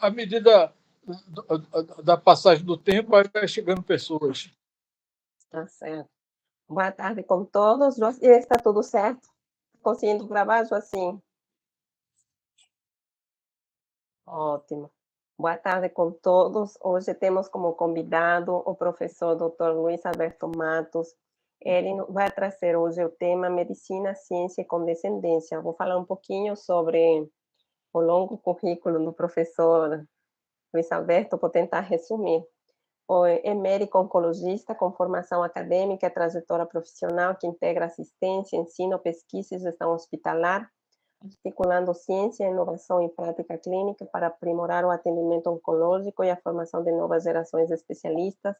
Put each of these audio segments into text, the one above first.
à medida da passagem do tempo, vai chegando pessoas. Tá certo. Boa tarde com todos. E está tudo certo? Conseguindo gravar, Joacim? Ótimo. Boa tarde com todos. Hoje temos como convidado o professor Dr. Luiz Alberto Matos. Ele vai trazer hoje o tema Medicina, Ciência e Condescendência. Vou falar um pouquinho sobre o longo currículo do professor Luiz Alberto, vou tentar resumir. É médico oncologista com formação acadêmica e trajetória profissional que integra assistência, ensino, pesquisa e gestão hospitalar, articulando ciência, inovação e prática clínica para aprimorar o atendimento oncológico e a formação de novas gerações de especialistas,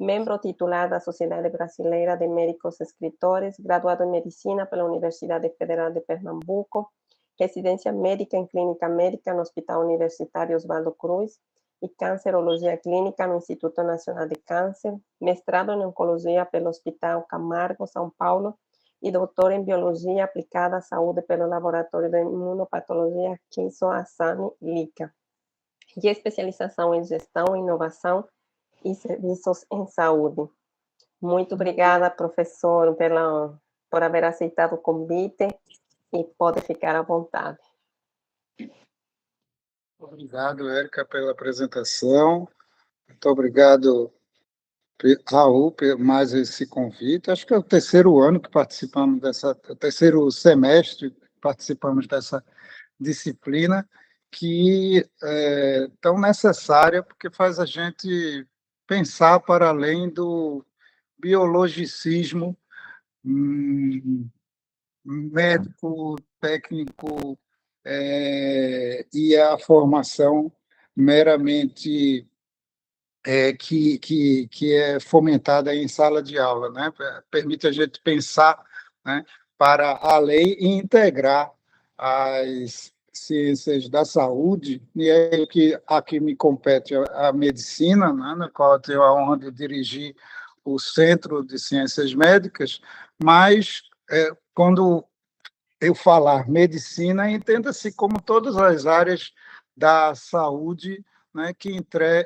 membro titular da Sociedade Brasileira de Médicos Escritores, graduado em Medicina pela Universidade Federal de Pernambuco, residência médica em Clínica Médica no Hospital Universitário Oswaldo Cruz e Cancerologia Clínica no Instituto Nacional de Câncer, mestrado em Oncologia pelo Hospital Camargo, São Paulo, e doutor em Biologia Aplicada à Saúde pelo Laboratório de Imunopatologia Kinso Asami Lika, e especialização em Gestão, Inovação e Serviços em Saúde. Muito obrigada, professor, por haver aceitado o convite e pode ficar à vontade. Obrigado, Érica, pela apresentação. Muito obrigado, Raul, por mais esse convite. Acho que é o terceiro ano que participamos o terceiro semestre que participamos dessa disciplina que é tão necessária porque faz a gente pensar para além do biologicismo médico, técnico, e a formação meramente que é fomentada em sala de aula, né? Permite a gente pensar, né, para além e integrar as ciências da saúde, e é que aqui me compete a medicina, né, na qual eu tenho a honra de dirigir o Centro de Ciências Médicas, mas quando eu falar medicina, entenda-se como todas as áreas da saúde, né, que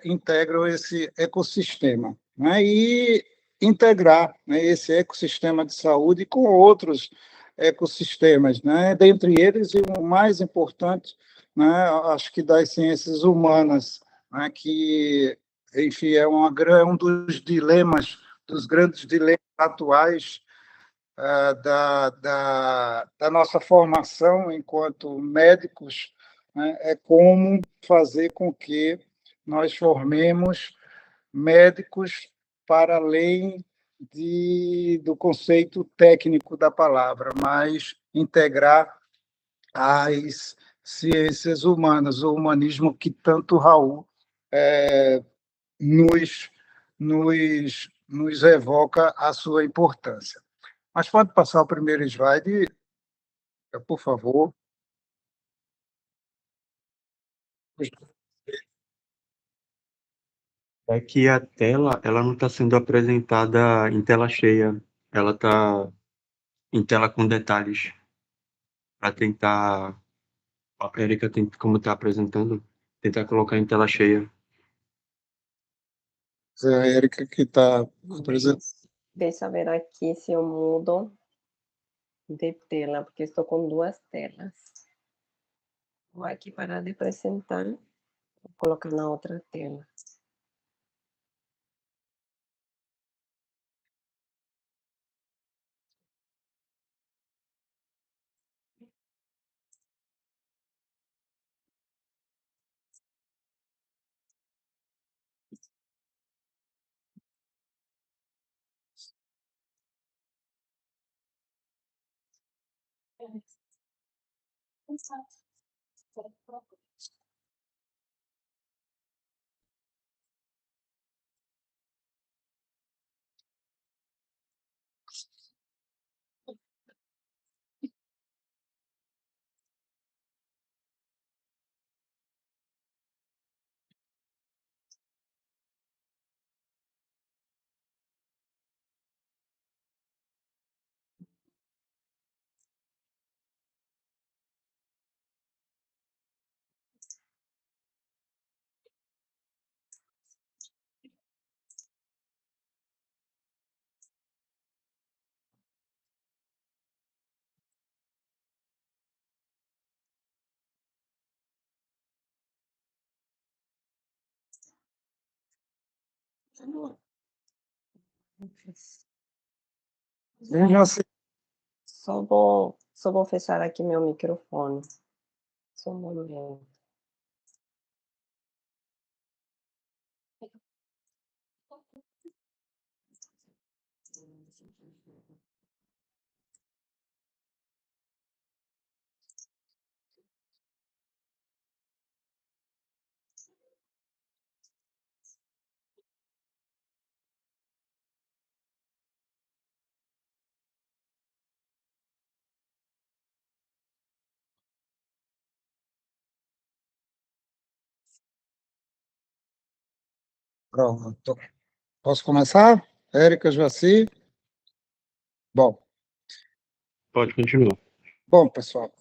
integram esse ecossistema, né, e integrar, né, esse ecossistema de saúde com outros ecossistemas, né, dentre eles e o mais importante, né, acho que das ciências humanas, né, que, enfim, é um dos grandes dilemas atuais da nossa formação enquanto médicos, né, é como fazer com que nós formemos médicos para além do conceito técnico da palavra, mas integrar as ciências humanas, o humanismo que tanto Raul nos, nos evoca a sua importância. Mas pode passar o primeiro slide, por favor. É que a tela, ela não está sendo apresentada em tela cheia, ela está em tela com detalhes, para tentar, a Erika tem, como está apresentando, tentar colocar em tela cheia. É a Érica que está apresentando. Deixa eu ver aqui se eu mudo de tela, porque estou com duas telas. Vou aqui parar de apresentar, vou colocar na outra tela. Veja assim, Só vou fechar aqui meu microfone. Só um momento. pronto. Posso começar? Érica, Joaci? Bom, Pode continuar. bom, pessoal,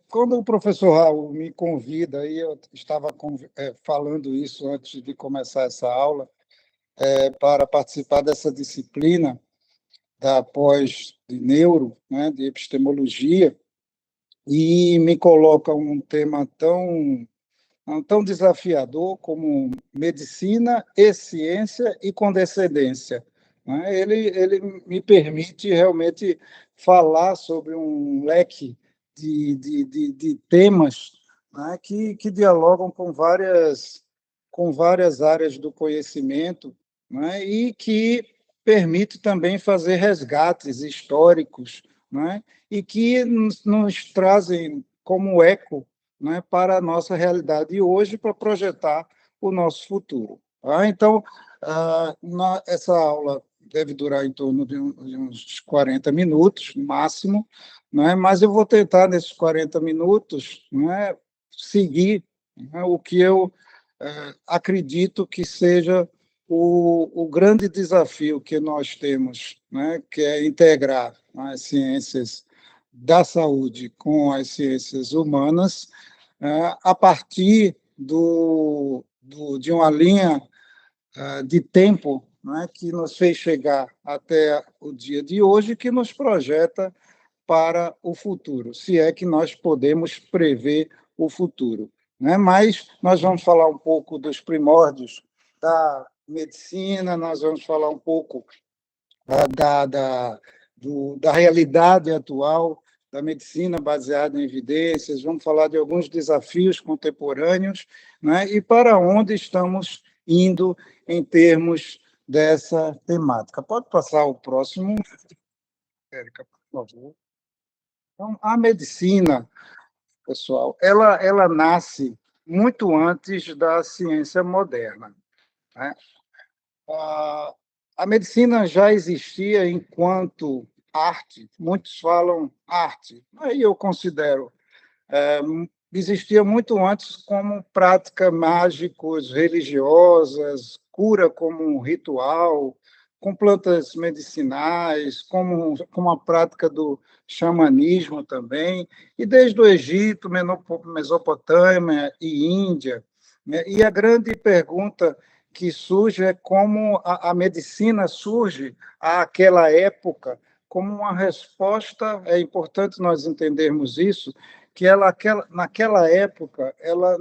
quando o professor Raul me convida, e eu estava falando isso antes de começar essa aula, para participar dessa disciplina da pós de neuro, né, de epistemologia, e me coloca um tema tão desafiador como medicina e ciência e condescendência, né? Ele me permite realmente falar sobre um leque de temas, né, que dialogam com várias áreas do conhecimento, né, e que permite também fazer resgates históricos, né, e que nos trazem como eco, né, para a nossa realidade hoje, para projetar o nosso futuro. Tá? Então, essa aula deve durar em torno de uns 40 minutos, no máximo, né, mas eu vou tentar, nesses 40 minutos, né, seguir, né, o que eu acredito que seja o grande desafio que nós temos, né, que é integrar as ciências da saúde com as ciências humanas, a partir de uma linha de tempo, né, que nos fez chegar até o dia de hoje, que nos projeta para o futuro, se é que nós podemos prever o futuro, né? Mas nós vamos falar um pouco dos primórdios da medicina, nós vamos falar um pouco da realidade atual da medicina baseada em evidências, vamos falar de alguns desafios contemporâneos, né, e para onde estamos indo em termos dessa temática. Pode passar o próximo, Érica, por favor. Então, a medicina, pessoal, ela nasce muito antes da ciência moderna, né? A, a medicina já existia enquanto arte, muitos falam arte, aí eu considero, existia muito antes como prática mágicos, religiosas, cura como um ritual, com plantas medicinais, como a prática do xamanismo também, e desde o Egito, Mesopotâmia e Índia, né? E a grande pergunta que surge é como a medicina surge àquela época como uma resposta, é importante nós entendermos isso, que naquela época, ela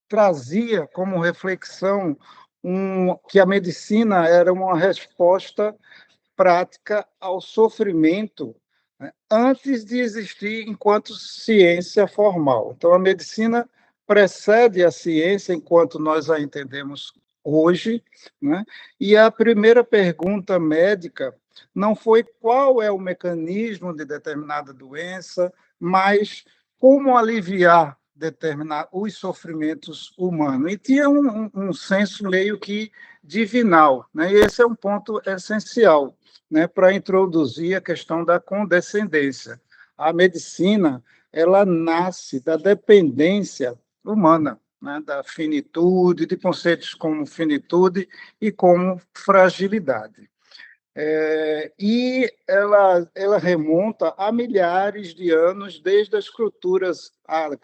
trazia como reflexão que a medicina era uma resposta prática ao sofrimento, né, antes de existir enquanto ciência formal. Então, a medicina precede a ciência enquanto nós a entendemos hoje, né? E a primeira pergunta médica não foi qual é o mecanismo de determinada doença, mas como aliviar os sofrimentos humanos. E tinha um senso meio que divinal, né? E esse é um ponto essencial, né, para introduzir a questão da condescendência. A medicina, ela nasce da dependência humana, né, da finitude, de conceitos como finitude e como fragilidade. E ela remonta a milhares de anos, desde as culturas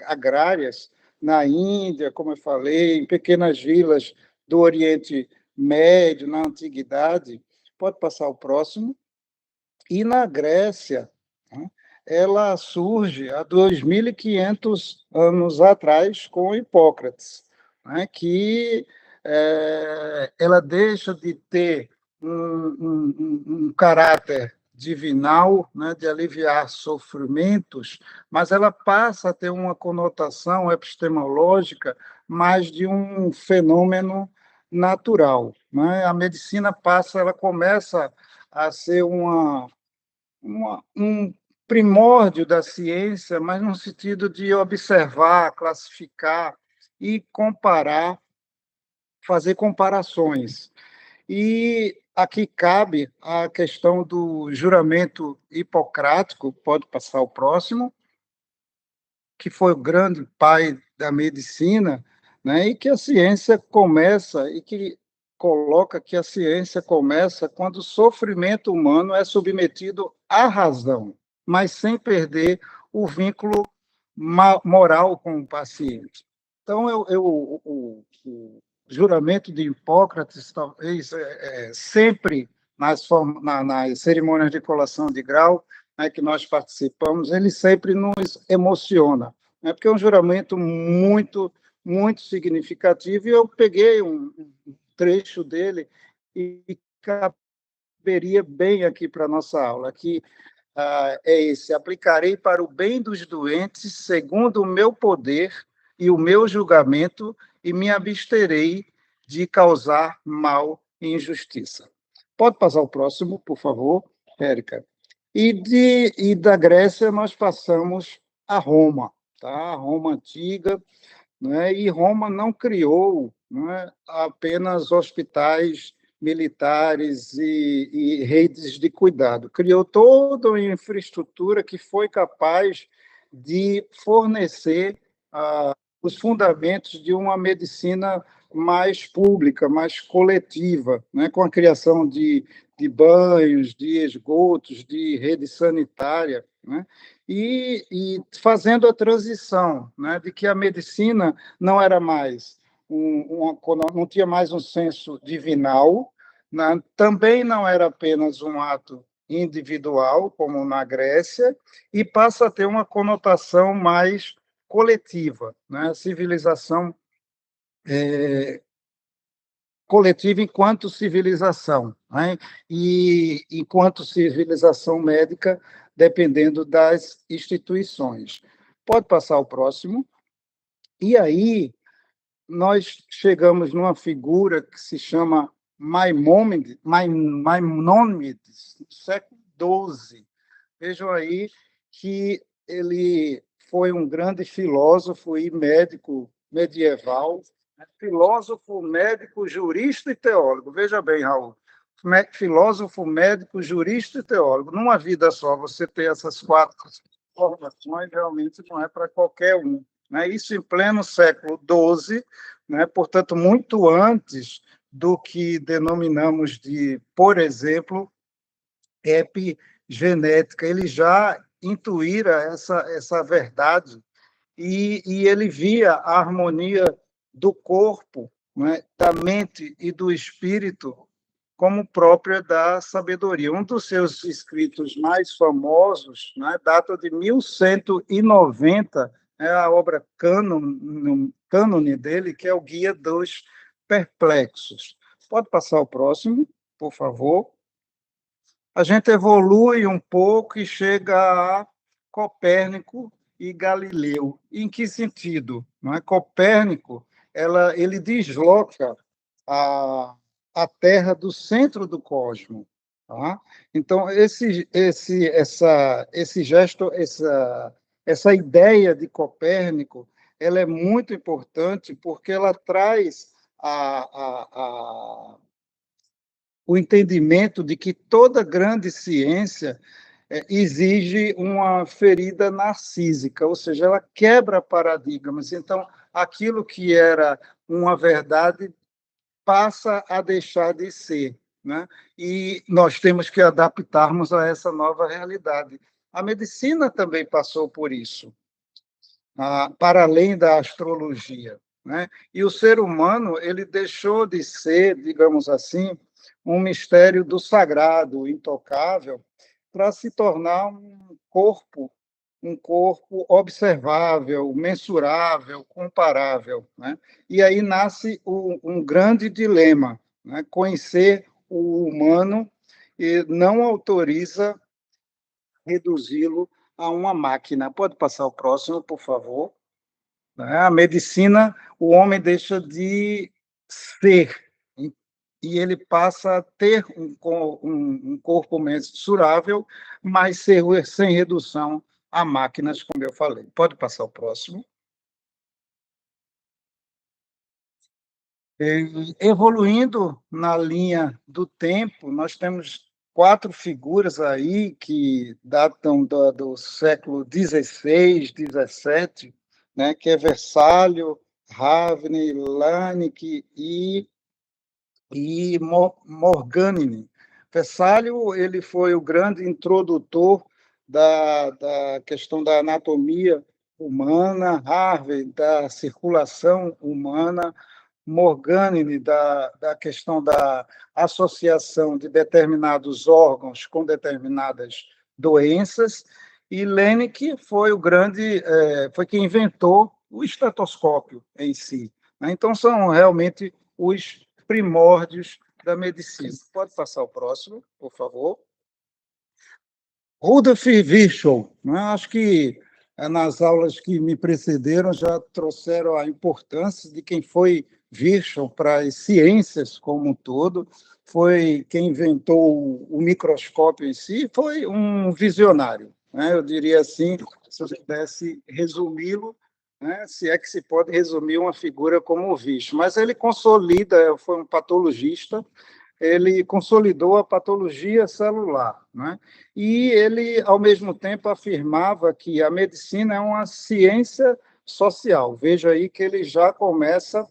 agrárias na Índia, como eu falei, em pequenas vilas do Oriente Médio, na Antiguidade. Pode passar o próximo. E na Grécia, né, ela surge há 2.500 anos atrás com Hipócrates, né, que ela deixa de ter um caráter divinal, né, de aliviar sofrimentos, mas ela passa a ter uma conotação epistemológica mais de um fenômeno natural, né? A medicina ela começa a ser um primórdio da ciência, mas no sentido de observar, classificar e comparar, fazer comparações. E aqui cabe a questão do juramento hipocrático, pode passar o próximo, que foi o grande pai da medicina, né? E que a ciência começa, e que coloca que a ciência começa quando o sofrimento humano é submetido à razão, mas sem perder o vínculo moral com o paciente. Então, o juramento de Hipócrates, talvez, sempre nas cerimônias de colação de grau, né, que nós participamos, ele sempre nos emociona, né, porque é um juramento muito, muito significativo, e eu peguei um trecho dele e caberia bem aqui para a nossa aula, que é esse: aplicarei para o bem dos doentes, segundo o meu poder e o meu julgamento, e me absterei de causar mal e injustiça. Pode passar o próximo, por favor, Érica. E da Grécia nós passamos a Roma, tá? A Roma antiga, né? E Roma não criou, né, apenas hospitais militares e redes de cuidado. Criou toda uma infraestrutura que foi capaz de fornecer os fundamentos de uma medicina mais pública, mais coletiva, né, com a criação de banhos, de esgotos, de rede sanitária, né, e fazendo a transição, né, de que a medicina não era mais não tinha mais um senso divinal, né, também não era apenas um ato individual, como na Grécia, e passa a ter uma conotação mais coletiva, né, a civilização coletiva enquanto civilização, né, e enquanto civilização médica, dependendo das instituições. Pode passar o próximo. E aí nós chegamos numa figura que se chama Maimônides, no século XII. Vejam aí que ele foi um grande filósofo e médico medieval, filósofo, médico, jurista e teólogo. Veja bem, Raul, filósofo, médico, jurista e teólogo. Numa vida só, você ter essas 4 formações realmente não é para qualquer um, né? Isso em pleno século XII, né? Portanto, muito antes do que denominamos de, por exemplo, epigenética. Ele já intuíra essa verdade e ele via a harmonia do corpo, né, da mente e do espírito como própria da sabedoria. Um dos seus escritos mais famosos, né, data de 1190, é a obra cânone dele, que é o Guia dos Perplexos. Pode passar o próximo, por favor. A gente evolui um pouco e chega a Copérnico e Galileu. Em que sentido? Não é? Copérnico, ele desloca a Terra do centro do cosmos. Tá? Então, esse gesto, essa ideia de Copérnico, ela é muito importante porque ela traz o entendimento de que toda grande ciência exige uma ferida narcísica, ou seja, ela quebra paradigmas. Então, aquilo que era uma verdade passa a deixar de ser, né? E nós temos que adaptarmos a essa nova realidade. A medicina também passou por isso, para além da astrologia, né? E o ser humano, ele deixou de ser, digamos assim, um mistério do sagrado, intocável, para se tornar um corpo um corpo observável, mensurável, comparável, né? E aí nasce um grande dilema, né? Conhecer o humano e não autoriza reduzi-lo a uma máquina. Pode passar o próximo, por favor? Né? A medicina, o homem deixa de ser e ele passa a ter um corpo mensurável, mas sem redução a máquinas, como eu falei. Pode passar o próximo. Evoluindo na linha do tempo, nós temos 4 figuras aí que datam do século XVI, XVII, né, que é Versalho, Ravne, Laennec e Morgagni. Versalho ele foi o grande introdutor da questão da anatomia humana, Harvey da circulação humana, Morgagni da questão da associação de determinados órgãos com determinadas doenças, e Laennec foi foi quem inventou o estetoscópio em si, né? Então são realmente os primórdios da medicina. Pode passar o próximo, por favor. Rudolf Virchow, né? Acho que nas aulas que me precederam já trouxeram a importância de quem foi Virchow para as ciências como um todo, foi quem inventou o microscópio em si, foi um visionário, né? Eu diria assim, se eu pudesse resumi-lo, né? Se é que se pode resumir uma figura como o Virchow, mas ele consolida, foi um patologista, ele consolidou a patologia celular, né? E ele, ao mesmo tempo, afirmava que a medicina é uma ciência social. Veja aí que ele já começa,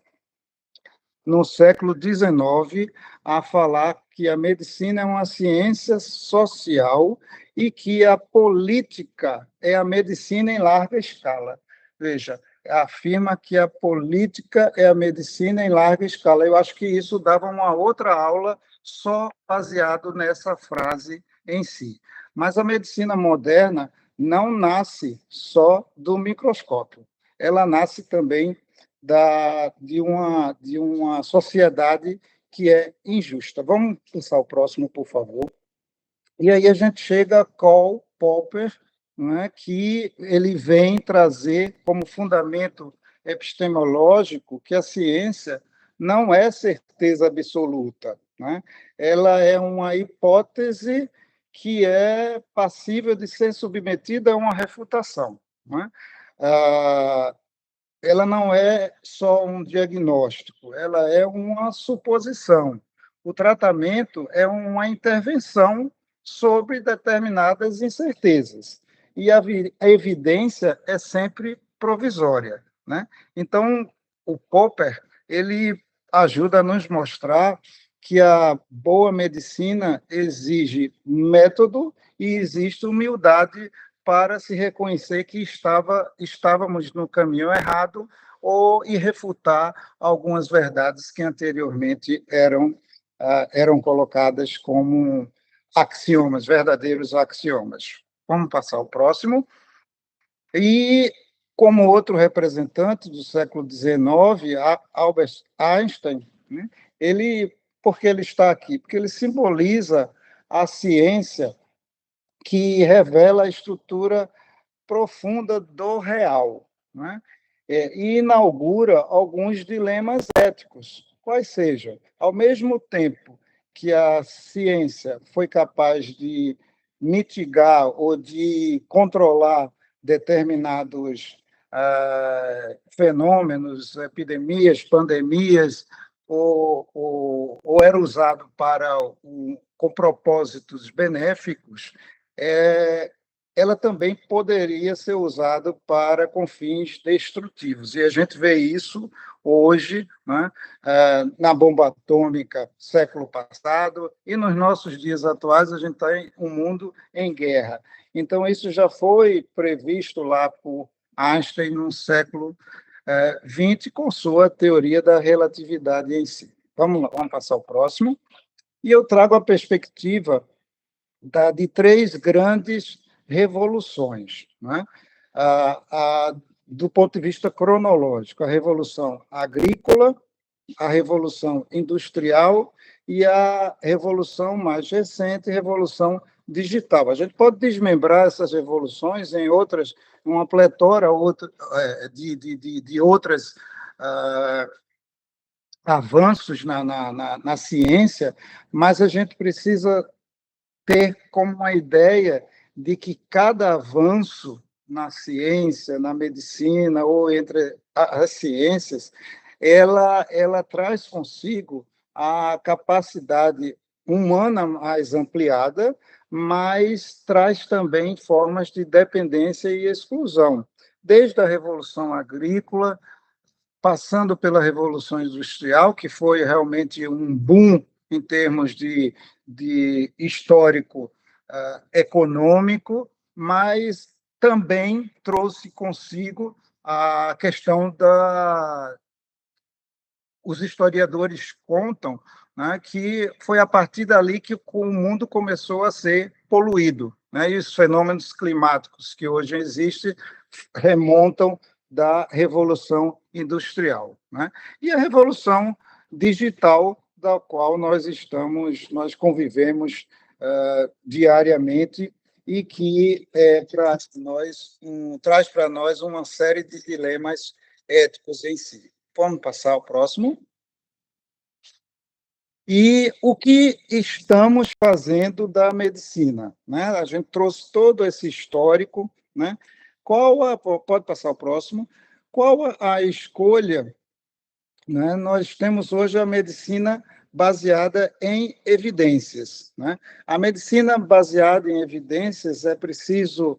no século XIX, a falar que a medicina é uma ciência social e que a política é a medicina em larga escala. Veja, afirma que a política é a medicina em larga escala. Eu acho que isso dava uma outra aula só baseado nessa frase em si. Mas a medicina moderna não nasce só do microscópio. Ela nasce também de uma sociedade que é injusta. Vamos passar o próximo, por favor. E aí a gente chega a Karl Popper, né, que ele vem trazer como fundamento epistemológico que a ciência não é certeza absoluta, né? Ela é uma hipótese que é passível de ser submetida a uma refutação, né? Ela não é só um diagnóstico, ela é uma suposição. O tratamento é uma intervenção sobre determinadas incertezas. E a evidência é sempre provisória, né? Então, o Popper, ele ajuda a nos mostrar que a boa medicina exige método e existe humildade para se reconhecer que estávamos no caminho errado ou e refutar algumas verdades que anteriormente eram colocadas como axiomas, verdadeiros axiomas. Vamos passar ao próximo. E, como outro representante do século XIX, Albert Einstein, né, por que ele está aqui? Porque ele simboliza a ciência que revela a estrutura profunda do real, né? E inaugura alguns dilemas éticos, quais sejam, ao mesmo tempo que a ciência foi capaz de mitigar ou de controlar determinados fenômenos, epidemias, pandemias, ou era usado com propósitos benéficos, ela também poderia ser usada com fins destrutivos. E a gente vê isso hoje, né, na bomba atômica, século passado, e nos nossos dias atuais a gente está em um mundo em guerra. Então, isso já foi previsto lá por Einstein no século XX, com sua teoria da relatividade em si. Vamos lá, vamos passar ao próximo. E eu trago a perspectiva de 3 grandes revoluções, né? do ponto de vista cronológico, a Revolução Agrícola, a Revolução Industrial e a Revolução mais recente, Revolução Digital. A gente pode desmembrar essas revoluções em outras, uma pletora de outras avanços na ciência, mas a gente precisa ter como uma ideia de que cada avanço na ciência, na medicina ou entre as ciências, ela traz consigo a capacidade humana mais ampliada, mas traz também formas de dependência e exclusão. Desde a Revolução Agrícola, passando pela Revolução Industrial, que foi realmente um boom em termos de histórico econômico, mas também trouxe consigo a questão os historiadores contam, né, que foi a partir dali que o mundo começou a ser poluído, né, e os fenômenos climáticos que hoje existem remontam da Revolução Industrial, né? E a Revolução Digital, da qual nós convivemos diariamente e que traz para nós uma série de dilemas éticos em si. Vamos passar ao próximo. E o que estamos fazendo da medicina, né? A gente trouxe todo esse histórico, né? Pode passar o próximo. Qual a escolha, né? Nós temos hoje a medicina baseada em evidências, né? A medicina baseada em evidências é preciso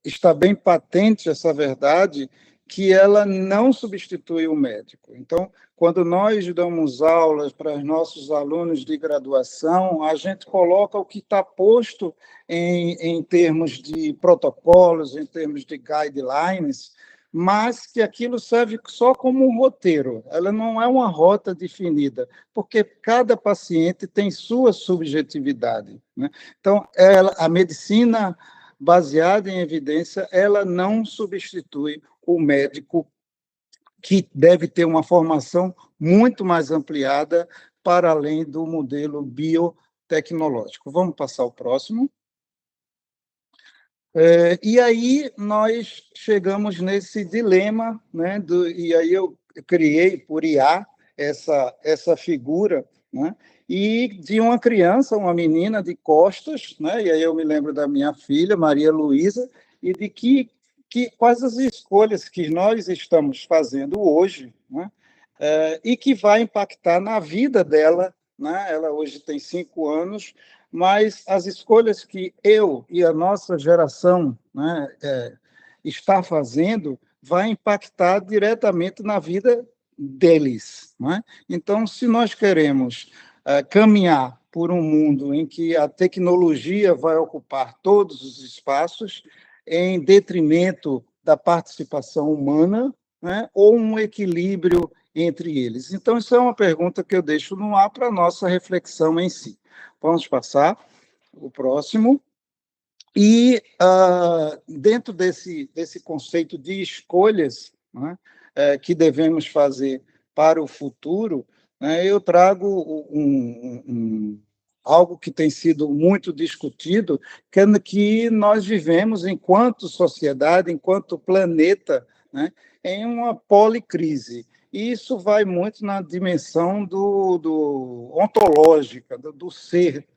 estar bem patente essa verdade, que ela não substitui o médico. Então, quando nós damos aulas para os nossos alunos de graduação, a gente coloca o que está posto em termos de protocolos, em termos de guidelines, mas que aquilo serve só como um roteiro, ela não é uma rota definida, porque cada paciente tem sua subjetividade, né? Então, a medicina baseada em evidência, ela não substitui o médico, que deve ter uma formação muito mais ampliada para além do modelo biotecnológico. Vamos passar ao próximo. E aí nós chegamos nesse dilema, né, e aí eu criei por IA essa figura, né, e de uma criança, uma menina de costas, né, e aí eu me lembro da minha filha, Maria Luísa, e de quais as escolhas que nós estamos fazendo hoje, né, e que vai impactar na vida dela, né? Ela hoje tem 5 anos, mas as escolhas que eu e a nossa geração, né, está fazendo vai impactar diretamente na vida deles, né? Então, se nós queremos caminhar por um mundo em que a tecnologia vai ocupar todos os espaços, em detrimento da participação humana, né, ou um equilíbrio entre eles? Então, isso é uma pergunta que eu deixo no ar para a nossa reflexão em si. Vamos passar o próximo. E, dentro desse conceito de escolhas, né, que devemos fazer para o futuro, né, eu trago algo que tem sido muito discutido, que nós vivemos, enquanto sociedade, enquanto planeta, né, em uma policrise. E isso vai muito na dimensão ontológica, do ser,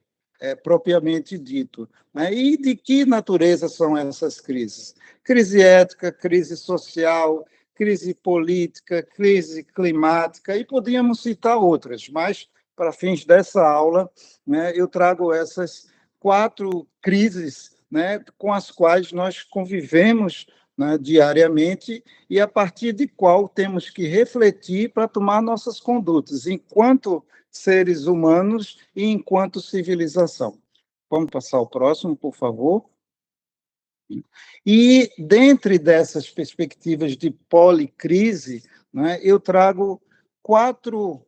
propriamente dito, né? E de que natureza são essas crises? Crise ética, crise social, crise política, crise climática, e podíamos citar outras, mas, para fins dessa aula, né, eu trago essas 4 crises, né, com as quais nós convivemos, né, diariamente, e a partir de qual temos que refletir para tomar nossas condutas, enquanto seres humanos e enquanto civilização. Vamos passar ao próximo, por favor. E, dentre dessas perspectivas de policrise, né, eu trago 4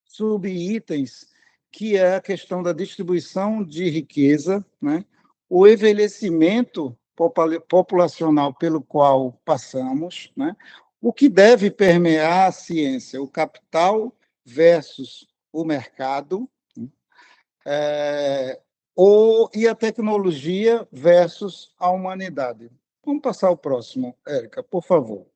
subitens, que é a questão da distribuição de riqueza, né, o envelhecimento populacional pelo qual passamos, né? O que deve permear a ciência? O capital versus o mercado, e a tecnologia versus a humanidade. Vamos passar ao próximo, Érica, por favor.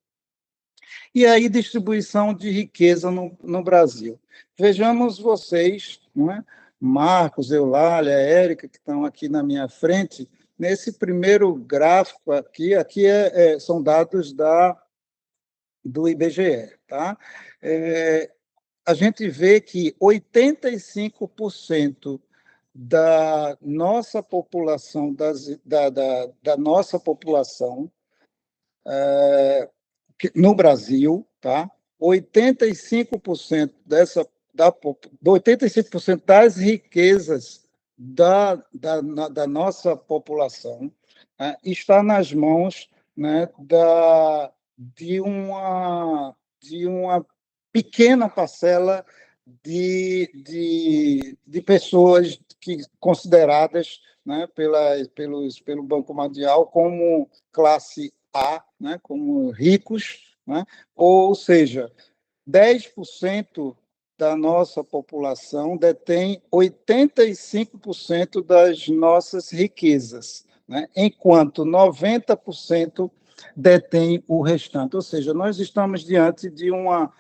E aí, distribuição de riqueza no Brasil. Vejamos vocês, não é? Marcos, Eulália, Érica, que estão aqui na minha frente, nesse primeiro gráfico aqui são dados do IBGE. Tá? A gente vê que 85% da nossa população, da nossa população no Brasil, tá? 85% 85% das riquezas da nossa população, né, está nas mãos, né, de uma pequena parcela de pessoas consideradas, né, pelo Banco Mundial como classe A, né, como ricos, né, ou seja, 10% da nossa população detém 85% das nossas riquezas, né, enquanto 90% detém o restante. Ou seja, nós estamos diante de uma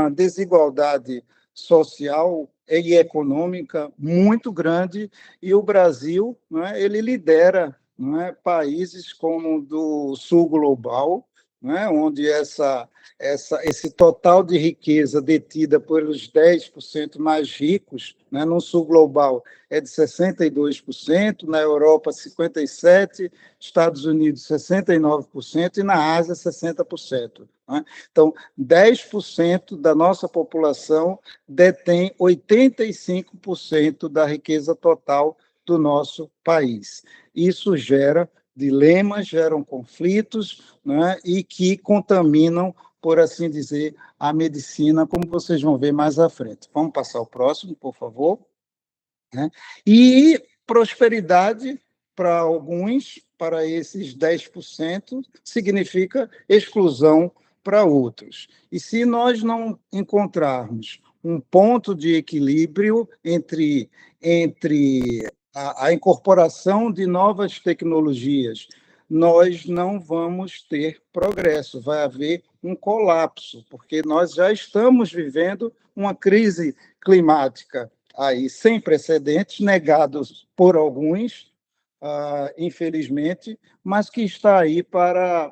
desigualdade social e econômica muito grande, e o Brasil, né, ele lidera, né, países como o do sul global, né, onde esse total de riqueza detida pelos 10% mais ricos, né, no sul global é de 62%, na Europa 57%, Estados Unidos 69% e na Ásia 60%. Né? Então, 10% da nossa população detém 85% da riqueza total do nosso país. Isso gera dilemas, geram conflitos, né, e que contaminam, por assim dizer, a medicina, como vocês vão ver mais à frente. Vamos passar ao próximo, por favor. Né? E prosperidade, para alguns, para esses 10%, significa exclusão para outros. E se nós não encontrarmos um ponto de equilíbrio entre a incorporação de novas tecnologias, nós não vamos ter progresso, vai haver um colapso, porque nós já estamos vivendo uma crise climática aí sem precedentes, negados por alguns, infelizmente, mas que está aí para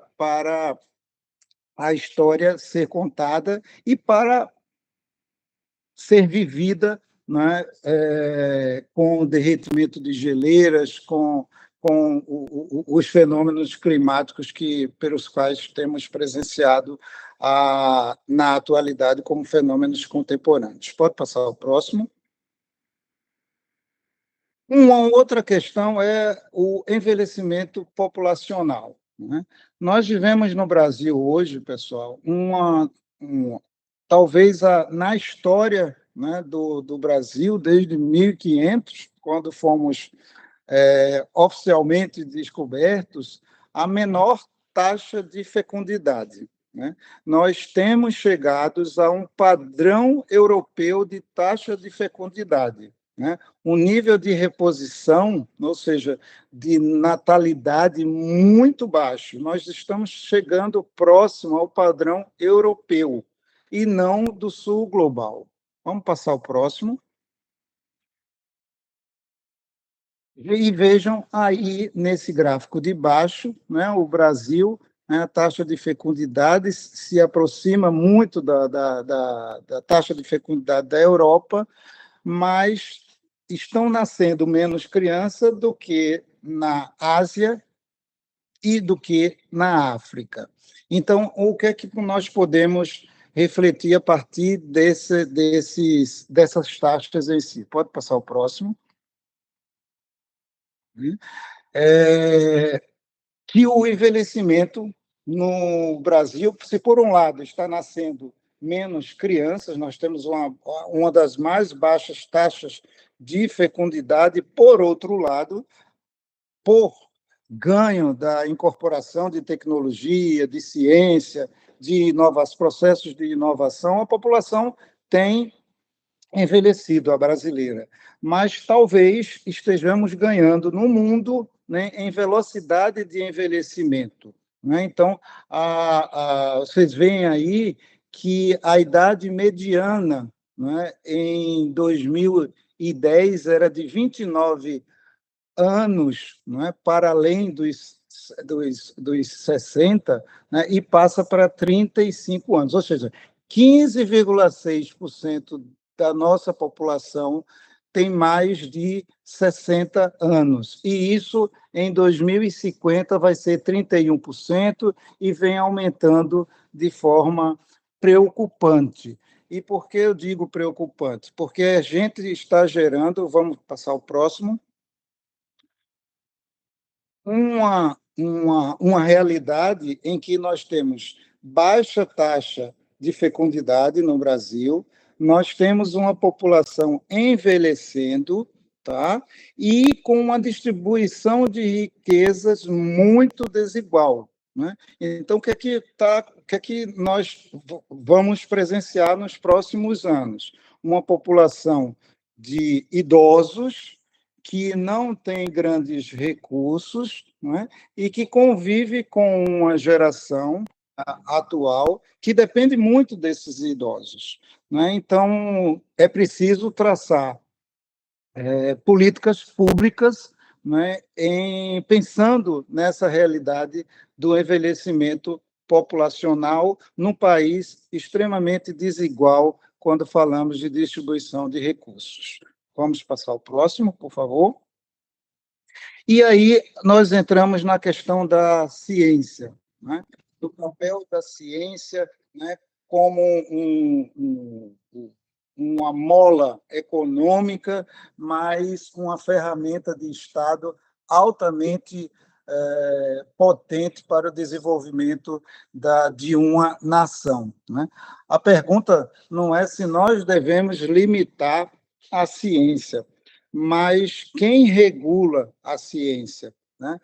a história ser contada e para ser vivida, né, com o derretimento de geleiras, com os fenômenos climáticos pelos quais temos presenciado na atualidade como fenômenos contemporâneos. Pode passar ao próximo. Uma outra questão é o envelhecimento populacional. Né? Nós vivemos no Brasil hoje, pessoal, talvez na história, né, do Brasil, desde 1500, quando fomos oficialmente descobertos, a menor taxa de fecundidade. Né? Nós temos chegado a um padrão europeu de taxa de fecundidade. Né? Um nível de reposição, ou seja, de natalidade muito baixo. Nós estamos chegando próximo ao padrão europeu e não do sul global. Vamos passar ao próximo. E vejam aí nesse gráfico de baixo, né, o Brasil, né, a taxa de fecundidade se aproxima muito da taxa de fecundidade da Europa, mas estão nascendo menos crianças do que na Ásia e do que na África. Então, o que é que nós podemos refletir a partir dessas taxas em si? Pode passar o próximo. Que o envelhecimento no Brasil, se por um lado está nascendo menos crianças, nós temos uma das mais baixas taxas de fecundidade, por outro lado, por ganho da incorporação de tecnologia, de ciência, de processos de inovação, a população tem envelhecido, a brasileira. Mas talvez estejamos ganhando no mundo, né, em velocidade de envelhecimento. Né? Então, vocês veem aí que a idade mediana, né, em 2010 era de 29 anos, não é, para além dos 60, né, e passa para 35 anos, ou seja, 15,6% da nossa população tem mais de 60 anos, e isso em 2050 vai ser 31% e vem aumentando de forma preocupante. E por que eu digo preocupante? Porque a gente está gerando, vamos passar o próximo, uma realidade em que nós temos baixa taxa de fecundidade no Brasil, nós temos uma população envelhecendo, tá? E com uma distribuição de riquezas muito desigual. Né? Então, o que é que nós vamos presenciar nos próximos anos? Uma população de idosos que não tem grandes recursos, não é? E que convive com uma geração atual que depende muito desses idosos. Não é? Então, é preciso traçar políticas públicas, não é? Pensando nessa realidade do envelhecimento populacional num país extremamente desigual quando falamos de distribuição de recursos. Vamos passar ao próximo, por favor. E aí nós entramos na questão da ciência, né? Do papel da ciência, né, como uma mola econômica, mas uma ferramenta de Estado altamente potente para o desenvolvimento de uma nação. Né? A pergunta não é se nós devemos limitar a ciência, mas quem regula a ciência? Né?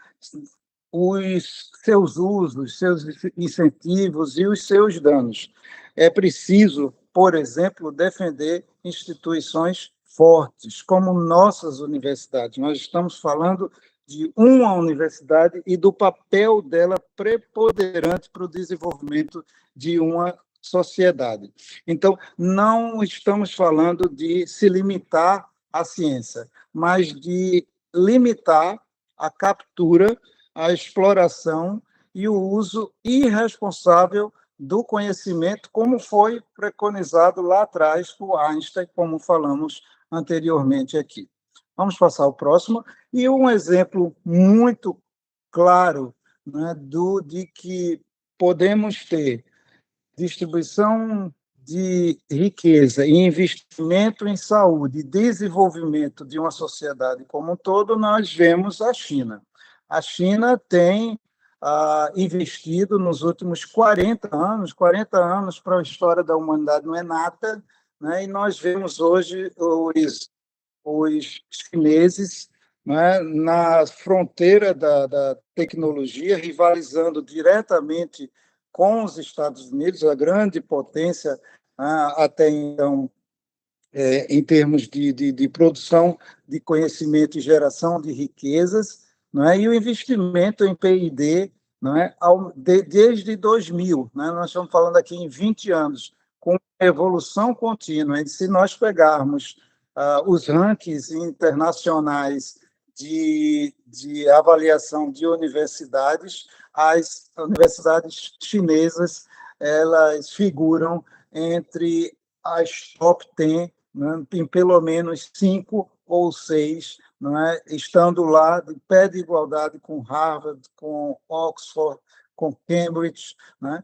Os seus usos, seus incentivos e os seus danos. É preciso, por exemplo, defender instituições fortes, como nossas universidades. Nós estamos falando de uma universidade e do papel dela preponderante para o desenvolvimento de uma sociedade. Então, não estamos falando de se limitar à ciência, mas de limitar a captura, a exploração e o uso irresponsável do conhecimento, como foi preconizado lá atrás por Einstein, como falamos anteriormente aqui. Vamos passar ao próximo. E um exemplo muito claro, né, de que podemos ter distribuição de riqueza e investimento em saúde e desenvolvimento de uma sociedade como um todo, nós vemos a China. A China tem investido nos últimos 40 anos para a história da humanidade não é nada, né? E nós vemos hoje os chineses, né, na fronteira da tecnologia, rivalizando diretamente com os Estados Unidos, a grande potência até então, em termos de produção de conhecimento e geração de riquezas, não é? E o investimento em P&D, não é? Desde 2000, né? Nós estamos falando aqui em 20 anos, com evolução contínua. E se nós pegarmos os rankings internacionais de avaliação de universidades, as universidades chinesas elas figuram entre as top 10, né, em pelo menos 5 ou 6, não é? Estando lá de pé de igualdade com Harvard, com Oxford, com Cambridge. Né?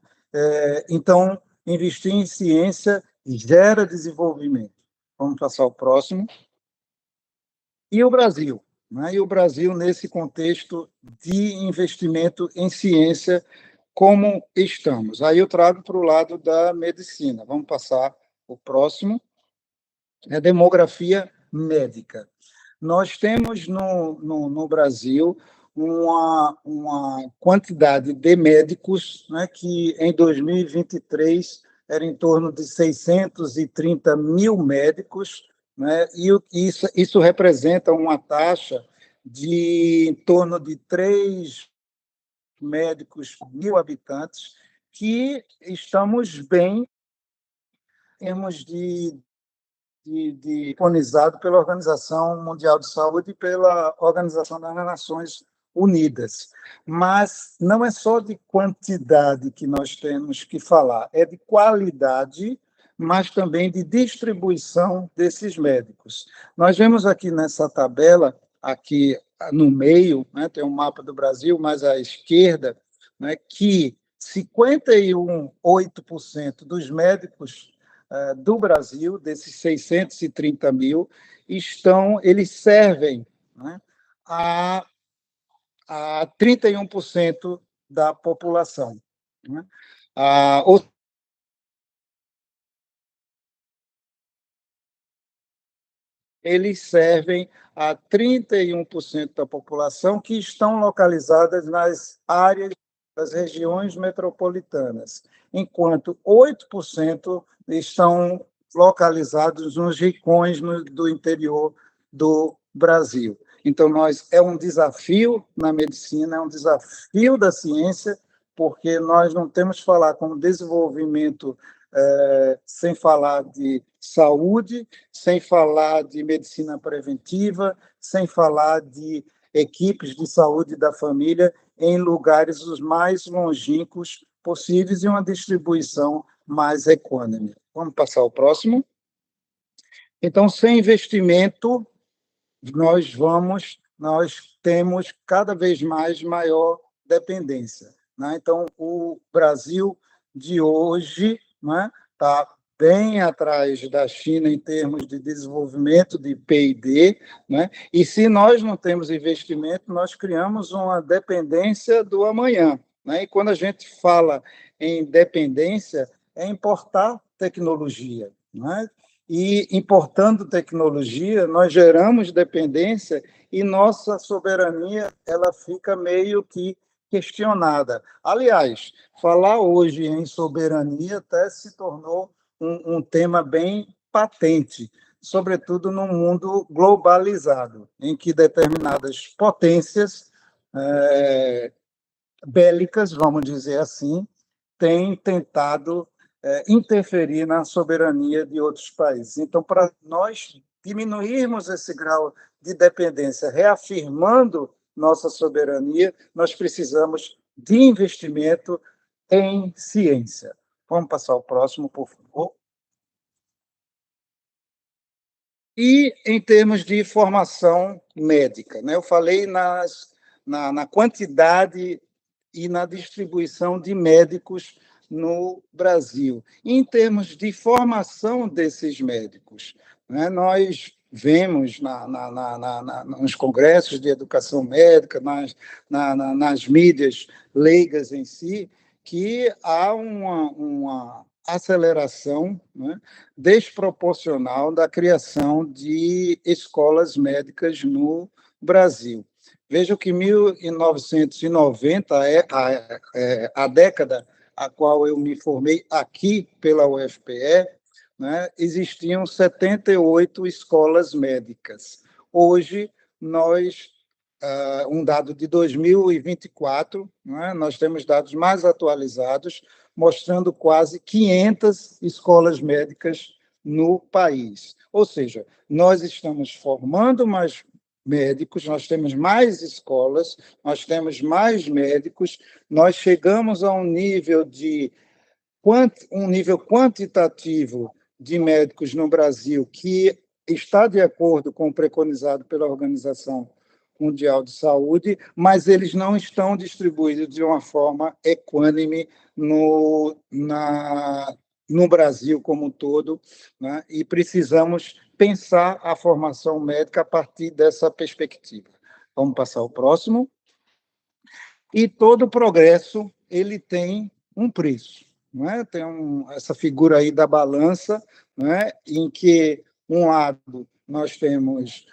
Então, investir em ciência gera desenvolvimento. Vamos passar ao próximo. E o Brasil? Né? E o Brasil, nesse contexto de investimento em ciência, como estamos? Aí eu trago para o lado da medicina. Vamos passar o próximo. É demografia médica. Nós temos no Brasil uma quantidade de médicos, né, que em 2023 era em torno de 630 mil médicos, né, e isso representa uma taxa de em torno de 3 médicos por mil habitantes, que estamos bem em termos de preconizado pela Organização Mundial de Saúde e pela Organização das Nações Unidas. Mas não é só de quantidade que nós temos que falar, é de qualidade, mas também de distribuição desses médicos. Nós vemos aqui nessa tabela, aqui no meio, né, tem um mapa do Brasil, mas à esquerda, né, que 51,8% dos médicos do Brasil, desses 630 mil, eles servem, né, a 31% da população. Né? Ou eles servem a 31% da população que estão localizadas nas áreas das regiões metropolitanas, enquanto 8% estão localizados nos rincões do interior do Brasil. Então, é um desafio na medicina, é um desafio da ciência, porque nós não temos que falar com desenvolvimento sem falar de saúde, sem falar de medicina preventiva, sem falar de equipes de saúde da família em lugares os mais longínquos possíveis e uma distribuição mais econômica. Vamos passar ao próximo. Então, sem investimento, nós temos cada vez mais maior dependência. Né? Então, o Brasil de hoje está bem atrás da China em termos de desenvolvimento de PIB, né? E se nós não temos investimento, nós criamos uma dependência do amanhã. Né? E quando a gente fala em dependência, é importar tecnologia. Né? E importando tecnologia, nós geramos dependência e nossa soberania ela fica meio que questionada. Aliás, falar hoje em soberania até se tornou um tema bem patente, sobretudo no mundo globalizado, em que determinadas potências bélicas, vamos dizer assim, têm tentado interferir na soberania de outros países. Então, para nós diminuirmos esse grau de dependência, reafirmando nossa soberania, nós precisamos de investimento em ciência. Vamos passar ao próximo, por favor. E em termos de formação médica, né? Eu falei na quantidade e na distribuição de médicos no Brasil. Em termos de formação desses médicos, né? Nós vemos nos congressos de educação médica, nas mídias leigas em si, que há uma aceleração, né, desproporcional da criação de escolas médicas no Brasil. Vejam que 1990 é a década a qual eu me formei aqui pela UFPE, né, existiam 78 escolas médicas. Hoje, um dado de 2024, né, nós temos dados mais atualizados, mostrando quase 500 escolas médicas no país. Ou seja, nós estamos formando mais médicos, nós temos mais escolas, nós temos mais médicos, nós chegamos a um nível quantitativo de médicos no Brasil que está de acordo com o preconizado pela Organização Mundial de Saúde, mas eles não estão distribuídos de uma forma equânime no Brasil como um todo, né? E precisamos pensar a formação médica a partir dessa perspectiva. Vamos passar ao próximo. E todo progresso ele tem um preço. Né? Tem essa figura aí da balança, né? Em que, um lado, nós temos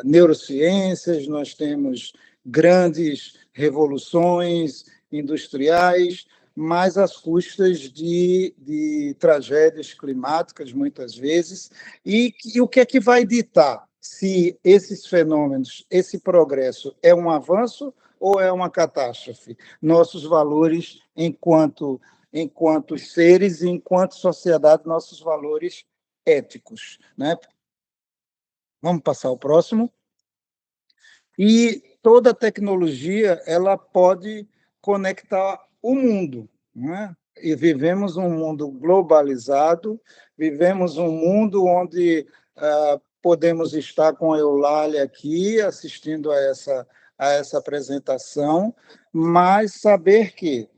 neurociências, nós temos grandes revoluções industriais, mas às custas de tragédias climáticas, muitas vezes. E o que é que vai ditar se esses fenômenos, esse progresso é um avanço ou é uma catástrofe? Nossos valores enquanto seres e enquanto sociedade, nossos valores éticos, né? Vamos passar ao próximo. E toda tecnologia ela pode conectar o mundo, né? E vivemos um mundo globalizado, vivemos um mundo onde podemos estar com a Eulália aqui assistindo a essa apresentação, mas saber que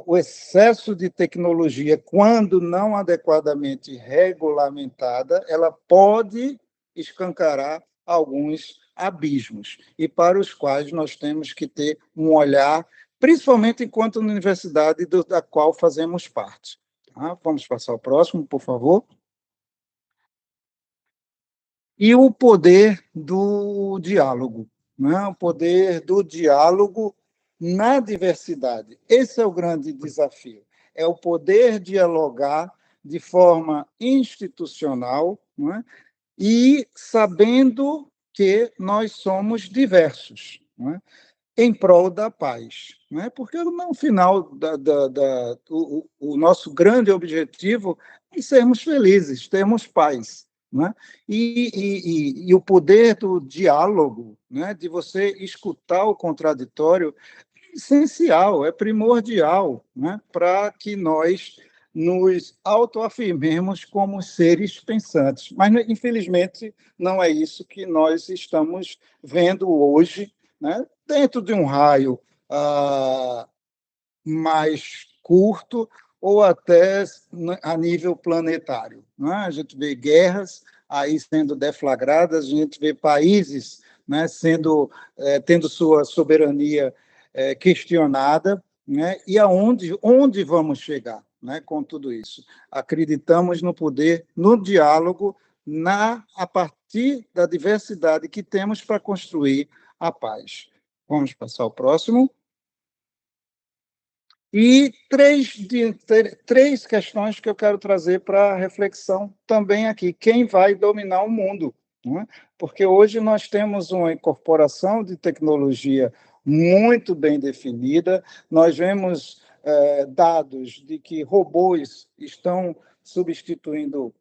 o excesso de tecnologia, quando não adequadamente regulamentada, ela pode escancarar alguns abismos, e para os quais nós temos que ter um olhar, principalmente enquanto universidade da qual fazemos parte. Tá? Vamos passar ao próximo, por favor. E o poder do diálogo, né? O poder do diálogo na diversidade. Esse é o grande desafio, é o poder dialogar de forma institucional, né? E sabendo que nós somos diversos, né? Em prol da paz, né? Porque no final o nosso grande objetivo é sermos felizes, termos paz, né? E o poder do diálogo, né? De você escutar o contraditório, é essencial, é primordial, né? Para que nós nos autoafirmemos como seres pensantes. Mas, infelizmente, não é isso que nós estamos vendo hoje, né? Dentro de um raio mais curto ou até a nível planetário, né? A gente vê guerras aí sendo deflagradas, a gente vê países, né, tendo sua soberania questionada, né? E onde vamos chegar, né, com tudo isso? Acreditamos no poder, no diálogo, a partir da diversidade que temos para construir a paz. Vamos passar ao próximo. E três questões que eu quero trazer para reflexão também aqui. Quem vai dominar o mundo? Não é? Porque hoje nós temos uma incorporação de tecnologia muito bem definida, nós vemos dados de que robôs estão substituindo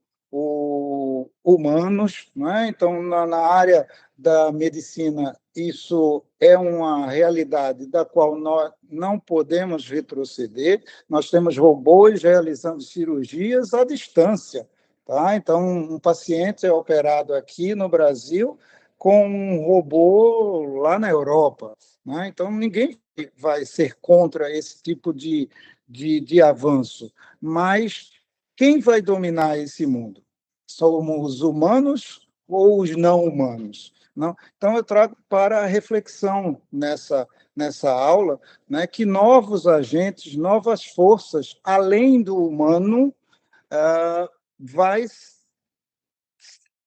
humanos, não é? Então, na área da medicina, isso é uma realidade da qual nós não podemos retroceder. Nós temos robôs realizando cirurgias à distância. Tá? Então, um paciente é operado aqui no Brasil com um robô lá na Europa. Né? Então, ninguém vai ser contra esse tipo de avanço. Mas quem vai dominar esse mundo? Somos os humanos ou os não humanos? Não? Então, eu trago para a reflexão nessa aula, né, que novos agentes, novas forças, além do humano,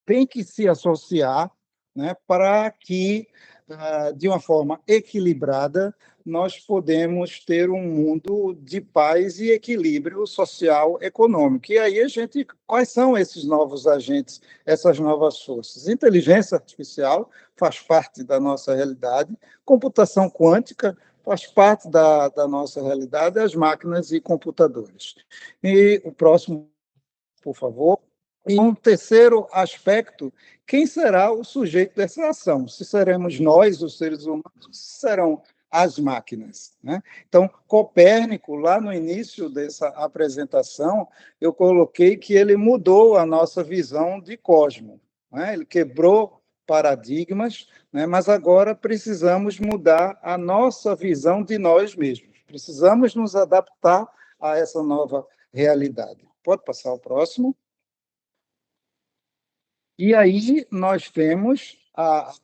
tem que se associar, né, para que, de uma forma equilibrada, nós podemos ter um mundo de paz e equilíbrio social econômico. E aí quais são esses novos agentes, essas novas forças? Inteligência artificial faz parte da nossa realidade, computação quântica faz parte da nossa realidade, as máquinas e computadores. E o próximo, por favor. E um terceiro aspecto, quem será o sujeito dessa ação? Se seremos nós, os seres humanos, se serão as máquinas, né? Então, Copérnico, lá no início dessa apresentação, eu coloquei que ele mudou a nossa visão de cosmos, né? Ele quebrou paradigmas, né? Mas agora precisamos mudar a nossa visão de nós mesmos. Precisamos nos adaptar a essa nova realidade. Pode passar o próximo. E aí nós temos, há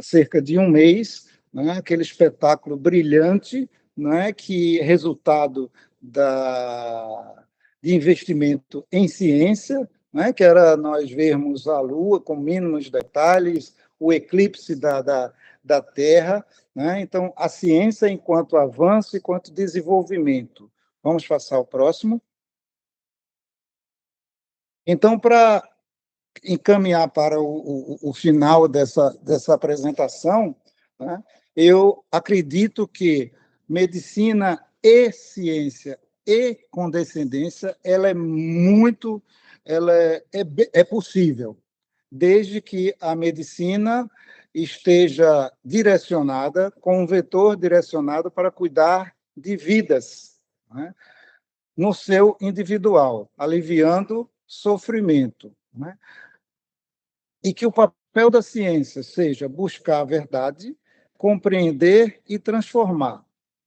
cerca de um mês, né, aquele espetáculo brilhante, né, que é resultado de investimento em ciência, né, que era nós vermos a Lua com mínimos detalhes, o eclipse da Terra, né? Então, a ciência enquanto avanço e enquanto desenvolvimento. Vamos passar ao próximo. Então, para encaminhar para o final dessa apresentação, né, eu acredito que medicina e ciência e condescendência é possível, desde que a medicina esteja direcionada, com um vetor direcionado para cuidar de vidas, né, no seu individual, aliviando sofrimento, né? E que o papel da ciência seja buscar a verdade, compreender e transformar.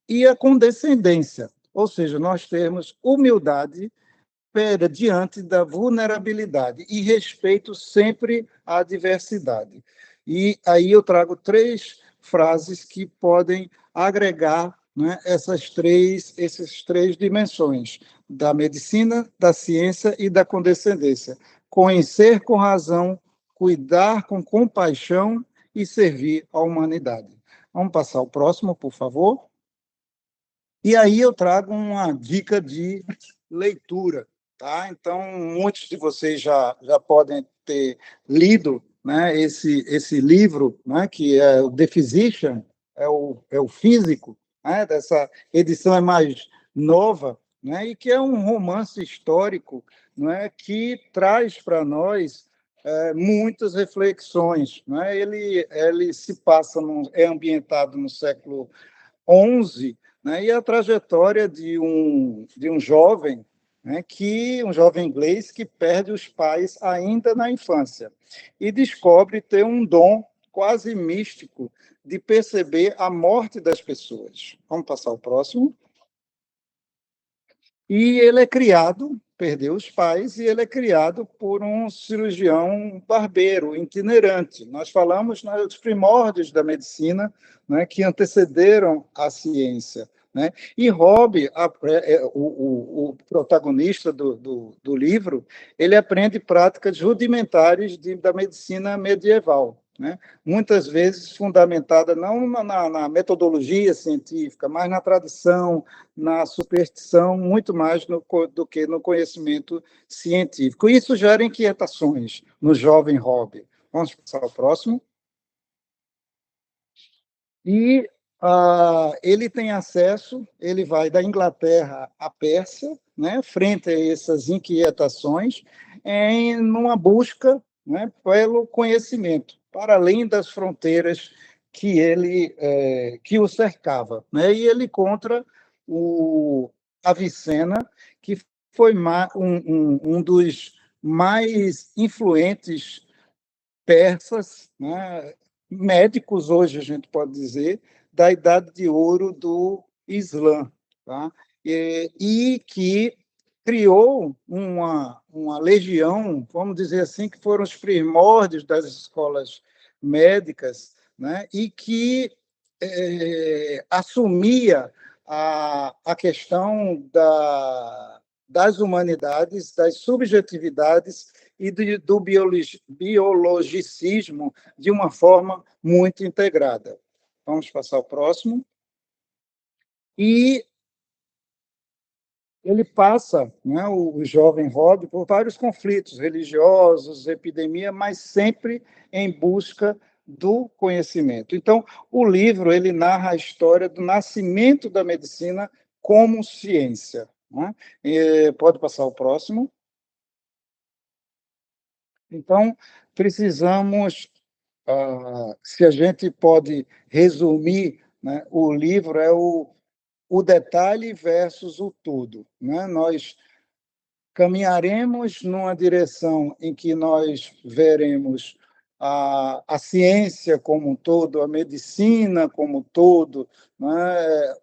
E a condescendência, ou seja, nós termos humildade diante da vulnerabilidade e respeito sempre à diversidade. E aí eu trago 3 frases que podem agregar, né, essas três dimensões, da medicina, da ciência e da condescendência. Conhecer com razão, cuidar com compaixão e servir à humanidade. Vamos passar ao próximo, por favor. E aí eu trago uma dica de leitura. Tá? Então, muitos de vocês já podem ter lido, né, esse livro, né, que é o The Physician, é o físico, né, dessa edição é mais nova, né, e que é um romance histórico, né, que traz para nós muitas reflexões. Né? Ele se passa, é ambientado no século XI, né, e a trajetória de um jovem, né, um jovem inglês que perde os pais ainda na infância e descobre ter um dom quase místico de perceber a morte das pessoas. Vamos passar ao próximo. E ele é criado, perdeu os pais, e ele é criado por um cirurgião barbeiro itinerante. Nós falamos nos primórdios da medicina, né, que antecederam a ciência. Né? E Rob, o protagonista do livro, ele aprende práticas rudimentares da medicina medieval, né? Muitas vezes fundamentada não na metodologia científica, mas na tradição, na superstição, muito mais do que no conhecimento científico. Isso gera inquietações no jovem Rob. Vamos passar ao próximo. E ele tem acesso, ele vai da Inglaterra à Pérsia, né, frente a essas inquietações, numa busca, né, pelo conhecimento, para além das fronteiras que o cercava. Né, e ele encontra Avicena, que foi um dos mais influentes persas, né, médicos, hoje a gente pode dizer, da Idade de Ouro do Islã, tá? E que criou uma legião, vamos dizer assim, que foram os primórdios das escolas médicas, né? E que assumia a questão das humanidades, das subjetividades e do biologicismo de uma forma muito integrada. Vamos passar ao próximo. E ele passa, né, o jovem Rob, por vários conflitos religiosos, epidemia, mas sempre em busca do conhecimento. Então, o livro ele narra a história do nascimento da medicina como ciência. Né? Pode passar o próximo. Então, precisamos, se a gente pode resumir, né, o livro é o detalhe versus o tudo. Né? Nós caminharemos numa direção em que nós veremos a ciência como um todo, a medicina como um todo, né?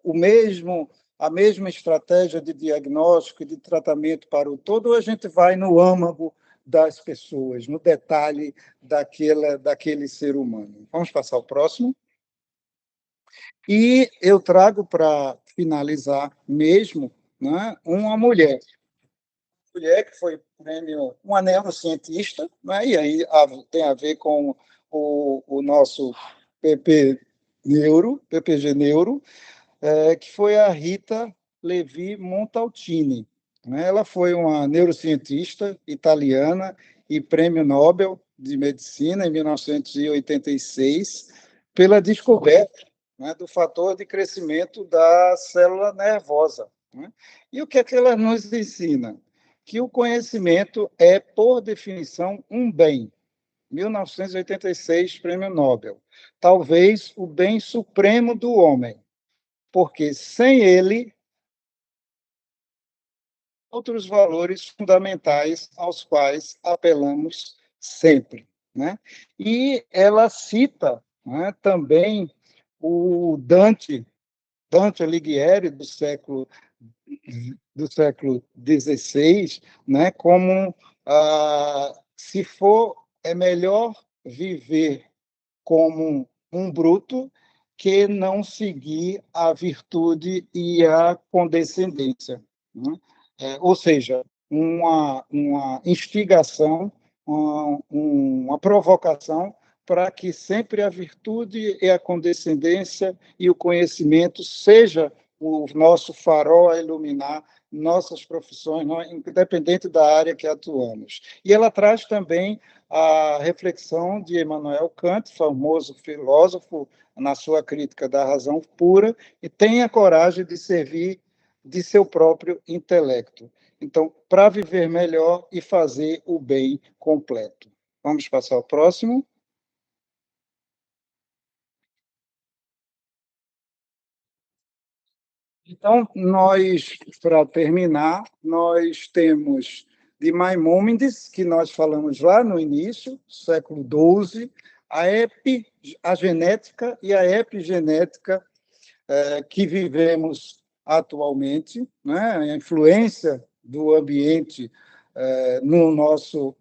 A mesma estratégia de diagnóstico e de tratamento para o todo, ou a gente vai no âmago das pessoas, no detalhe daquele ser humano. Vamos passar ao próximo. E eu trago para finalizar mesmo, né, uma mulher que foi prêmio, uma neurocientista, né, e aí tem a ver com o nosso PPG Neuro, que foi a Rita Levi Montalcini, né? Ela foi uma neurocientista italiana e prêmio Nobel de Medicina em 1986 pela descoberta, né, do fator de crescimento da célula nervosa, né? E o que é que ela nos ensina? Que o conhecimento é, por definição, um bem. 1986, prêmio Nobel. Talvez o bem supremo do homem, porque sem ele, outros valores fundamentais aos quais apelamos sempre, né? E ela cita, né, também o Dante Alighieri, do século XVI, né, como se for, é melhor viver como um bruto que não seguir a virtude e a condescendência, né? Ou seja, uma instigação, uma provocação para que sempre a virtude e a condescendência e o conhecimento seja o nosso farol a iluminar nossas profissões, independente da área que atuamos. E ela traz também a reflexão de Immanuel Kant, famoso filósofo, na sua crítica da razão pura, e tenha coragem de servir de seu próprio intelecto. Então, para viver melhor e fazer o bem completo. Vamos passar ao próximo. Então, para terminar, nós temos de Maimônides, que nós falamos lá no início, século XII, a genética e a epigenética que vivemos atualmente, né? A influência do ambiente no nosso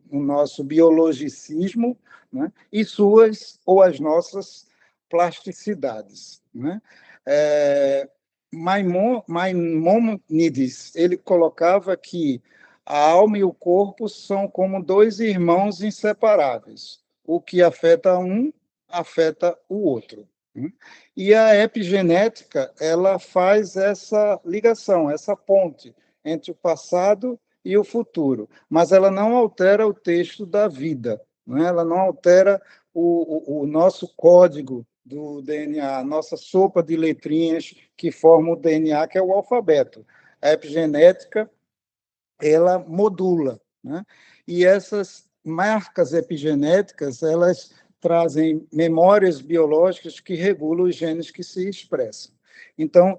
biologicismo, né? E suas ou as nossas plasticidades, né? Maimônides, ele colocava que a alma e o corpo são como dois irmãos inseparáveis. O que afeta um, afeta o outro. E a epigenética, ela faz essa ligação, essa ponte entre o passado e o futuro, mas ela não altera o texto da vida, né? Ela não altera o nosso código do DNA, a nossa sopa de letrinhas que forma o DNA, que é o alfabeto. A epigenética, ela modula, né? E essas marcas epigenéticas, elas trazem memórias biológicas que regulam os genes que se expressam. Então,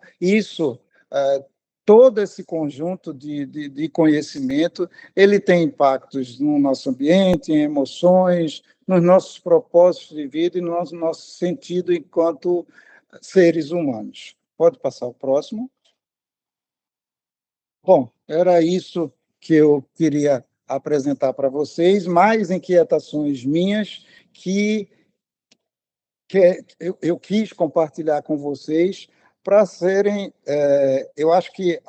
todo esse conjunto de conhecimento, ele tem impactos no nosso ambiente, em emoções, nos nossos propósitos de vida e no nosso sentido enquanto seres humanos. Pode passar o próximo. Bom, era isso que eu queria apresentar para vocês, mais inquietações minhas que eu quis compartilhar com vocês para serem... eu acho que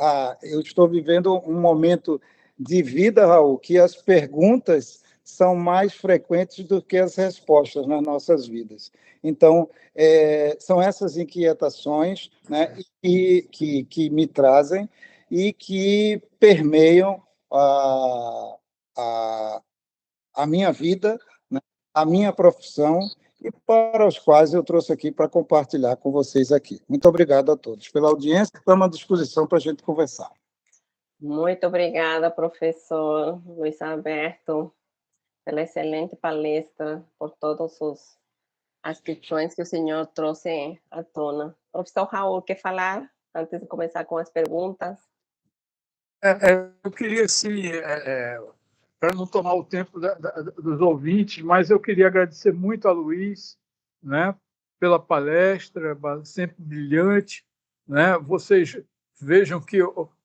eu estou vivendo um momento de vida, Raul, que as perguntas são mais frequentes do que as respostas nas nossas vidas. Então, são essas inquietações, né, que me trazem e que permeiam a minha vida, né, a minha profissão, e para os quais eu trouxe aqui para compartilhar com vocês aqui. Muito obrigado a todos pela audiência, estamos à disposição para a gente conversar. Muito obrigada, professor Luiz Alberto, pela excelente palestra, por todas as questões que o senhor trouxe à tona. Professor Raul, quer falar antes de começar com as perguntas? Eu queria, assim, para não tomar o tempo dos ouvintes, mas eu queria agradecer muito a Luiz, né, pela palestra, sempre brilhante, né? Vocês vejam que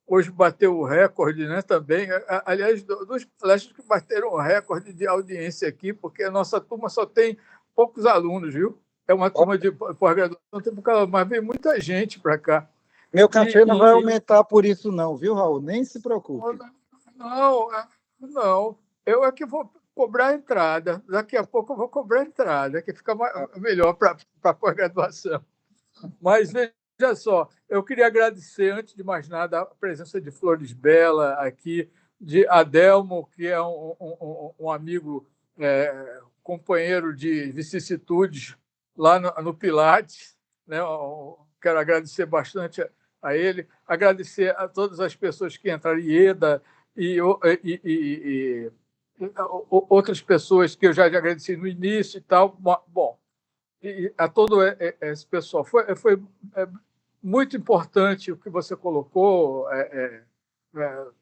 hoje bateu o recorde, né, também. Aliás, dos palestras que bateram o recorde de audiência aqui, porque a nossa turma só tem poucos alunos, viu? É uma turma de pós-graduação, mas vem muita gente para cá. Meu cachê não vai aumentar por isso não, viu, Raul? Nem se preocupe. Não. Eu é que vou cobrar a entrada. Daqui a pouco eu vou cobrar a entrada, que fica melhor para a pós-graduação. Mas veja só, eu queria agradecer, antes de mais nada, a presença de Flores Bela aqui, de Adelmo, que é um amigo, companheiro de vicissitudes lá no Pilates, né? Quero agradecer bastante a ele, agradecer a todas as pessoas que entraram, Ieda e outras pessoas que eu já agradeci no início e tal. Bom, e a todo esse pessoal. Foi muito importante o que você colocou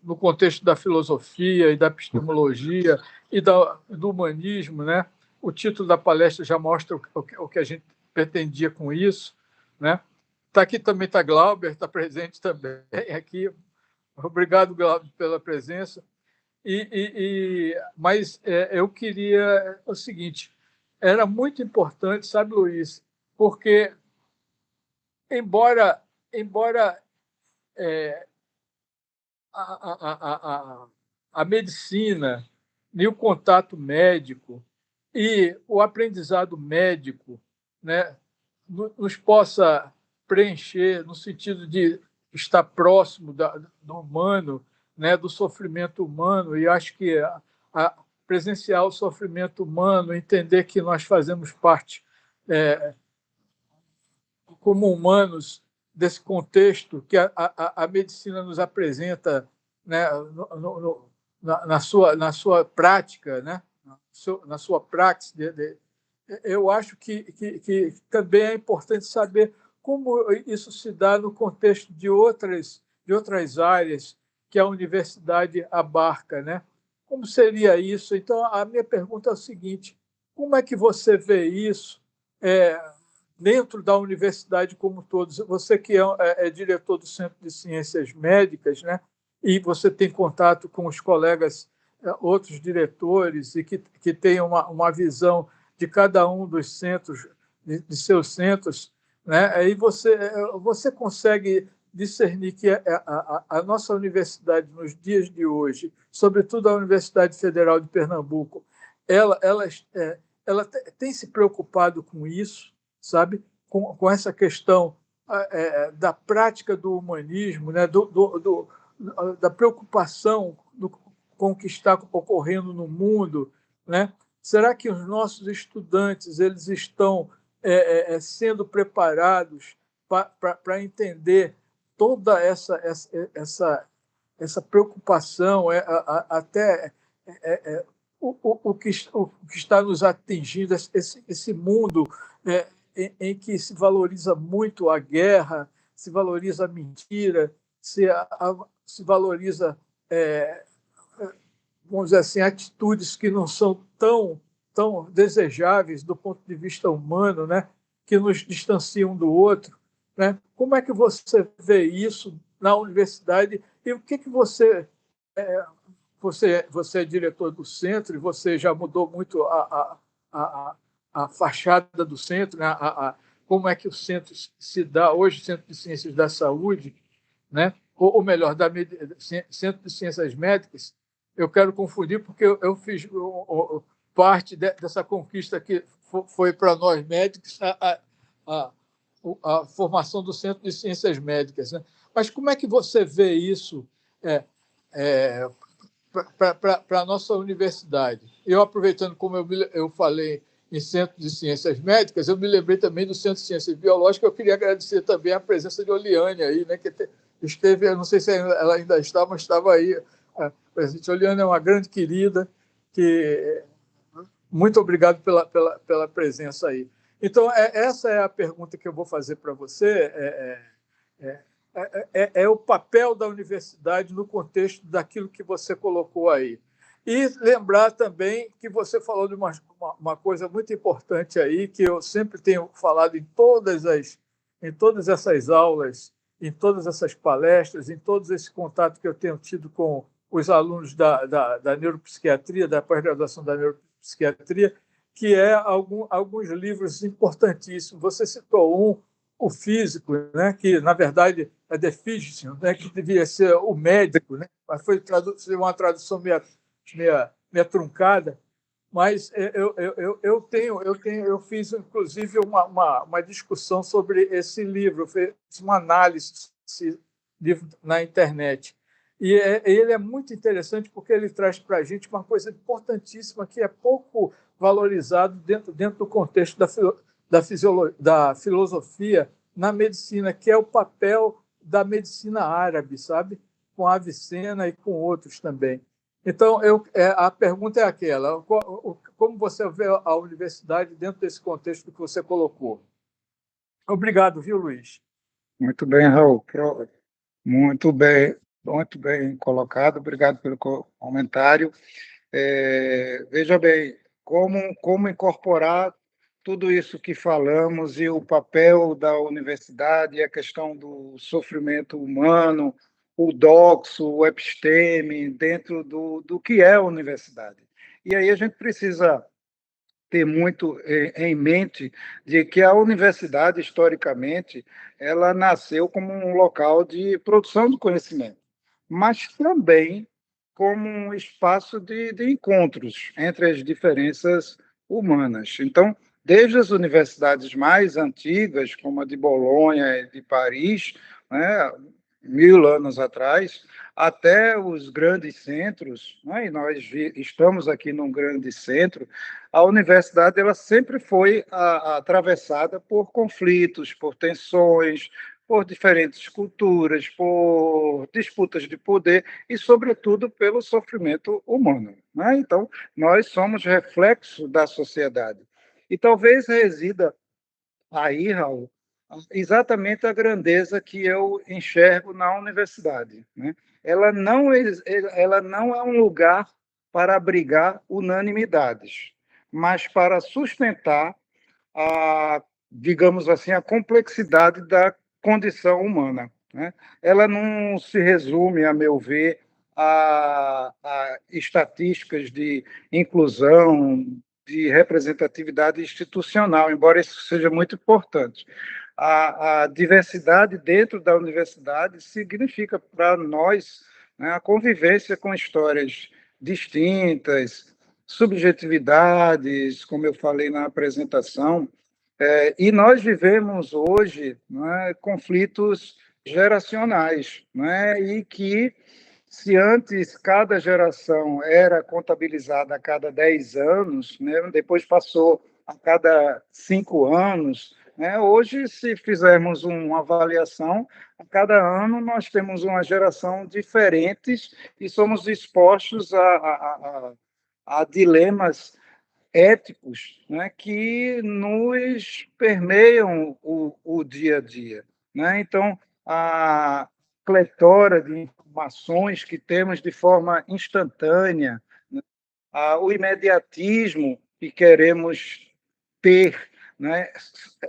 no contexto da filosofia e da epistemologia e do humanismo, né? O título da palestra já mostra o que a gente pretendia com isso, né? Aqui também está Glauber, está presente também aqui. Obrigado, Glauber, pela presença. Mas eu queria o seguinte: era muito importante, sabe, Luiz, porque, embora a medicina e o contato médico e o aprendizado médico, né, nos possa preencher no sentido de estar próximo do humano, né, do sofrimento humano, e acho que presenciar o sofrimento humano, entender que nós fazemos parte, como humanos, desse contexto que a medicina nos apresenta, né, na sua prática, né, na sua praxis. Eu acho que também é importante saber como isso se dá no contexto de outras áreas que a universidade abarca, né? Como seria isso? Então, a minha pergunta é o seguinte: como é que você vê isso dentro da universidade como todos? Você que é diretor do Centro de Ciências Médicas, né? E você tem contato com os colegas, outros diretores, e que tem uma visão de cada um dos centros, de seus centros, né? Aí você consegue discernir que a nossa universidade, nos dias de hoje, sobretudo a Universidade Federal de Pernambuco, ela tem se preocupado com isso, sabe? Com essa questão da prática do humanismo, né? Da preocupação com o que está ocorrendo no mundo, né? Será que os nossos estudantes eles estão sendo preparados para entender toda essa preocupação, até o que está nos atingindo, esse mundo em que se valoriza muito a guerra, se valoriza a mentira, se valoriza, vamos dizer assim, atitudes que não são tão desejáveis do ponto de vista humano, né? Que nos distanciam do outro, né? Como é que você vê isso na universidade e o que você é diretor do centro e você já mudou muito a fachada do centro, né? Como é que o centro se dá hoje, o Centro de Ciências da Saúde, né? Ou melhor, Centro de Ciências Médicas. Eu quero confundir porque eu fiz parte dessa conquista que foi para nós médicos a formação do Centro de Ciências Médicas, né? Mas como é que você vê isso para a nossa universidade? Eu, aproveitando, como eu falei em Centro de Ciências Médicas, eu me lembrei também do Centro de Ciências Biológicas. Eu queria agradecer também a presença de Oliane aí, né, que esteve, eu não sei se ela ainda está, mas estava aí. A presidente Oliane é uma grande querida, muito obrigado pela presença aí. Então, essa é a pergunta que eu vou fazer para você. O papel da universidade no contexto daquilo que você colocou aí. E lembrar também que você falou de uma coisa muito importante aí, que eu sempre tenho falado em todas essas aulas, em todas essas palestras, em todo esse contato que eu tenho tido com os alunos da neuropsiquiatria, da pós-graduação da neuropsiquiatria, que é alguns livros importantíssimos. Você citou o físico, né, que, na verdade, é The Physician, né, que devia ser o médico, né, mas foi uma tradução meia truncada, Mas eu fiz, inclusive, uma discussão sobre esse livro, eu fiz uma análise desse livro na internet. E ele é muito interessante porque ele traz para a gente uma coisa importantíssima que é pouco valorizado dentro do contexto da filosofia na medicina, que é o papel da medicina árabe, sabe? Com Avicena e com outros também. Então, a pergunta é aquela: como você vê a universidade dentro desse contexto que você colocou? Obrigado, viu, Luiz? Muito bem, Raul. Muito bem colocado. Obrigado pelo comentário. Veja bem, como incorporar tudo isso que falamos e o papel da universidade, a questão do sofrimento humano, o doxo, o episteme, dentro do que é a universidade. E aí a gente precisa ter muito em mente de que a universidade, historicamente, ela nasceu como um local de produção de conhecimento, mas também como um espaço de encontros entre as diferenças humanas. Então, desde as universidades mais antigas, como a de Bolonha e de Paris, né, 1000 anos atrás, até os grandes centros, né, e nós estamos aqui num grande centro, a universidade ela sempre foi atravessada por conflitos, por tensões, por diferentes culturas, por disputas de poder e, sobretudo, pelo sofrimento humano, né? Então, nós somos reflexo da sociedade. E talvez resida aí, Raul, exatamente a grandeza que eu enxergo na universidade, né? Ela não é um lugar para abrigar unanimidades, mas para sustentar digamos assim, a complexidade da condição humana, né? Ela não se resume, a meu ver, a estatísticas de inclusão, de representatividade institucional, embora isso seja muito importante. A diversidade dentro da universidade significa para nós, né, a convivência com histórias distintas, subjetividades, como eu falei na apresentação, e nós vivemos hoje, né, conflitos geracionais, né, e que, se antes cada geração era contabilizada a cada 10 anos, né, depois passou a cada 5 anos, né, hoje, se fizermos uma avaliação, a cada ano nós temos uma geração diferente e somos expostos a dilemas éticos, né, que nos permeiam o dia a dia, né? Então, a pletora de informações que temos de forma instantânea, né, o imediatismo que queremos ter, né,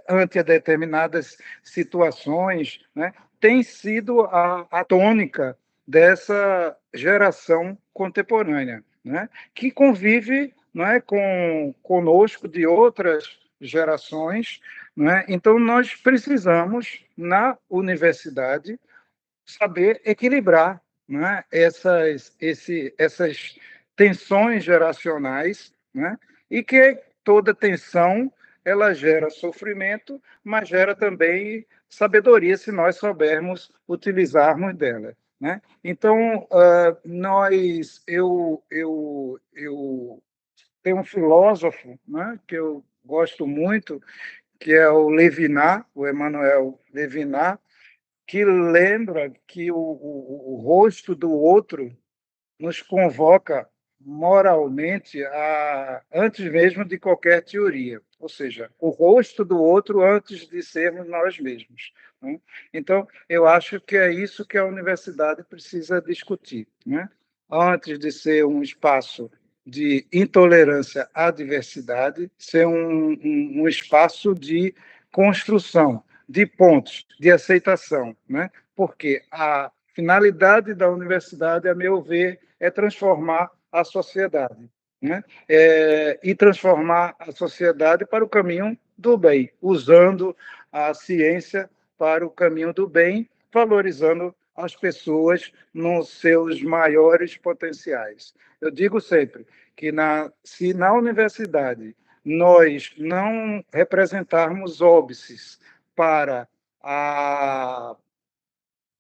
ante determinadas situações, né, tem sido a tônica dessa geração contemporânea, né, que convive, não é, conosco de outras gerações, né? Então nós precisamos na universidade saber equilibrar, né, essas tensões geracionais, né, e que toda tensão ela gera sofrimento, mas gera também sabedoria se nós soubermos utilizarmos dela, né? Então, eu tenho um filósofo, né, que eu gosto muito, que é o Levinas, o Emmanuel Levinas, que lembra que o rosto do outro nos convoca moralmente antes mesmo de qualquer teoria, ou seja, o rosto do outro antes de sermos nós mesmos, né? Então, eu acho que é isso que a universidade precisa discutir, né? Antes de ser um espaço de intolerância à diversidade, ser um espaço de construção, de pontos, de aceitação, né? Porque a finalidade da universidade, a meu ver, é transformar a sociedade, né? E transformar a sociedade para o caminho do bem, usando a ciência para o caminho do bem, valorizando as pessoas nos seus maiores potenciais. Eu digo sempre que se na universidade nós não representarmos óbices para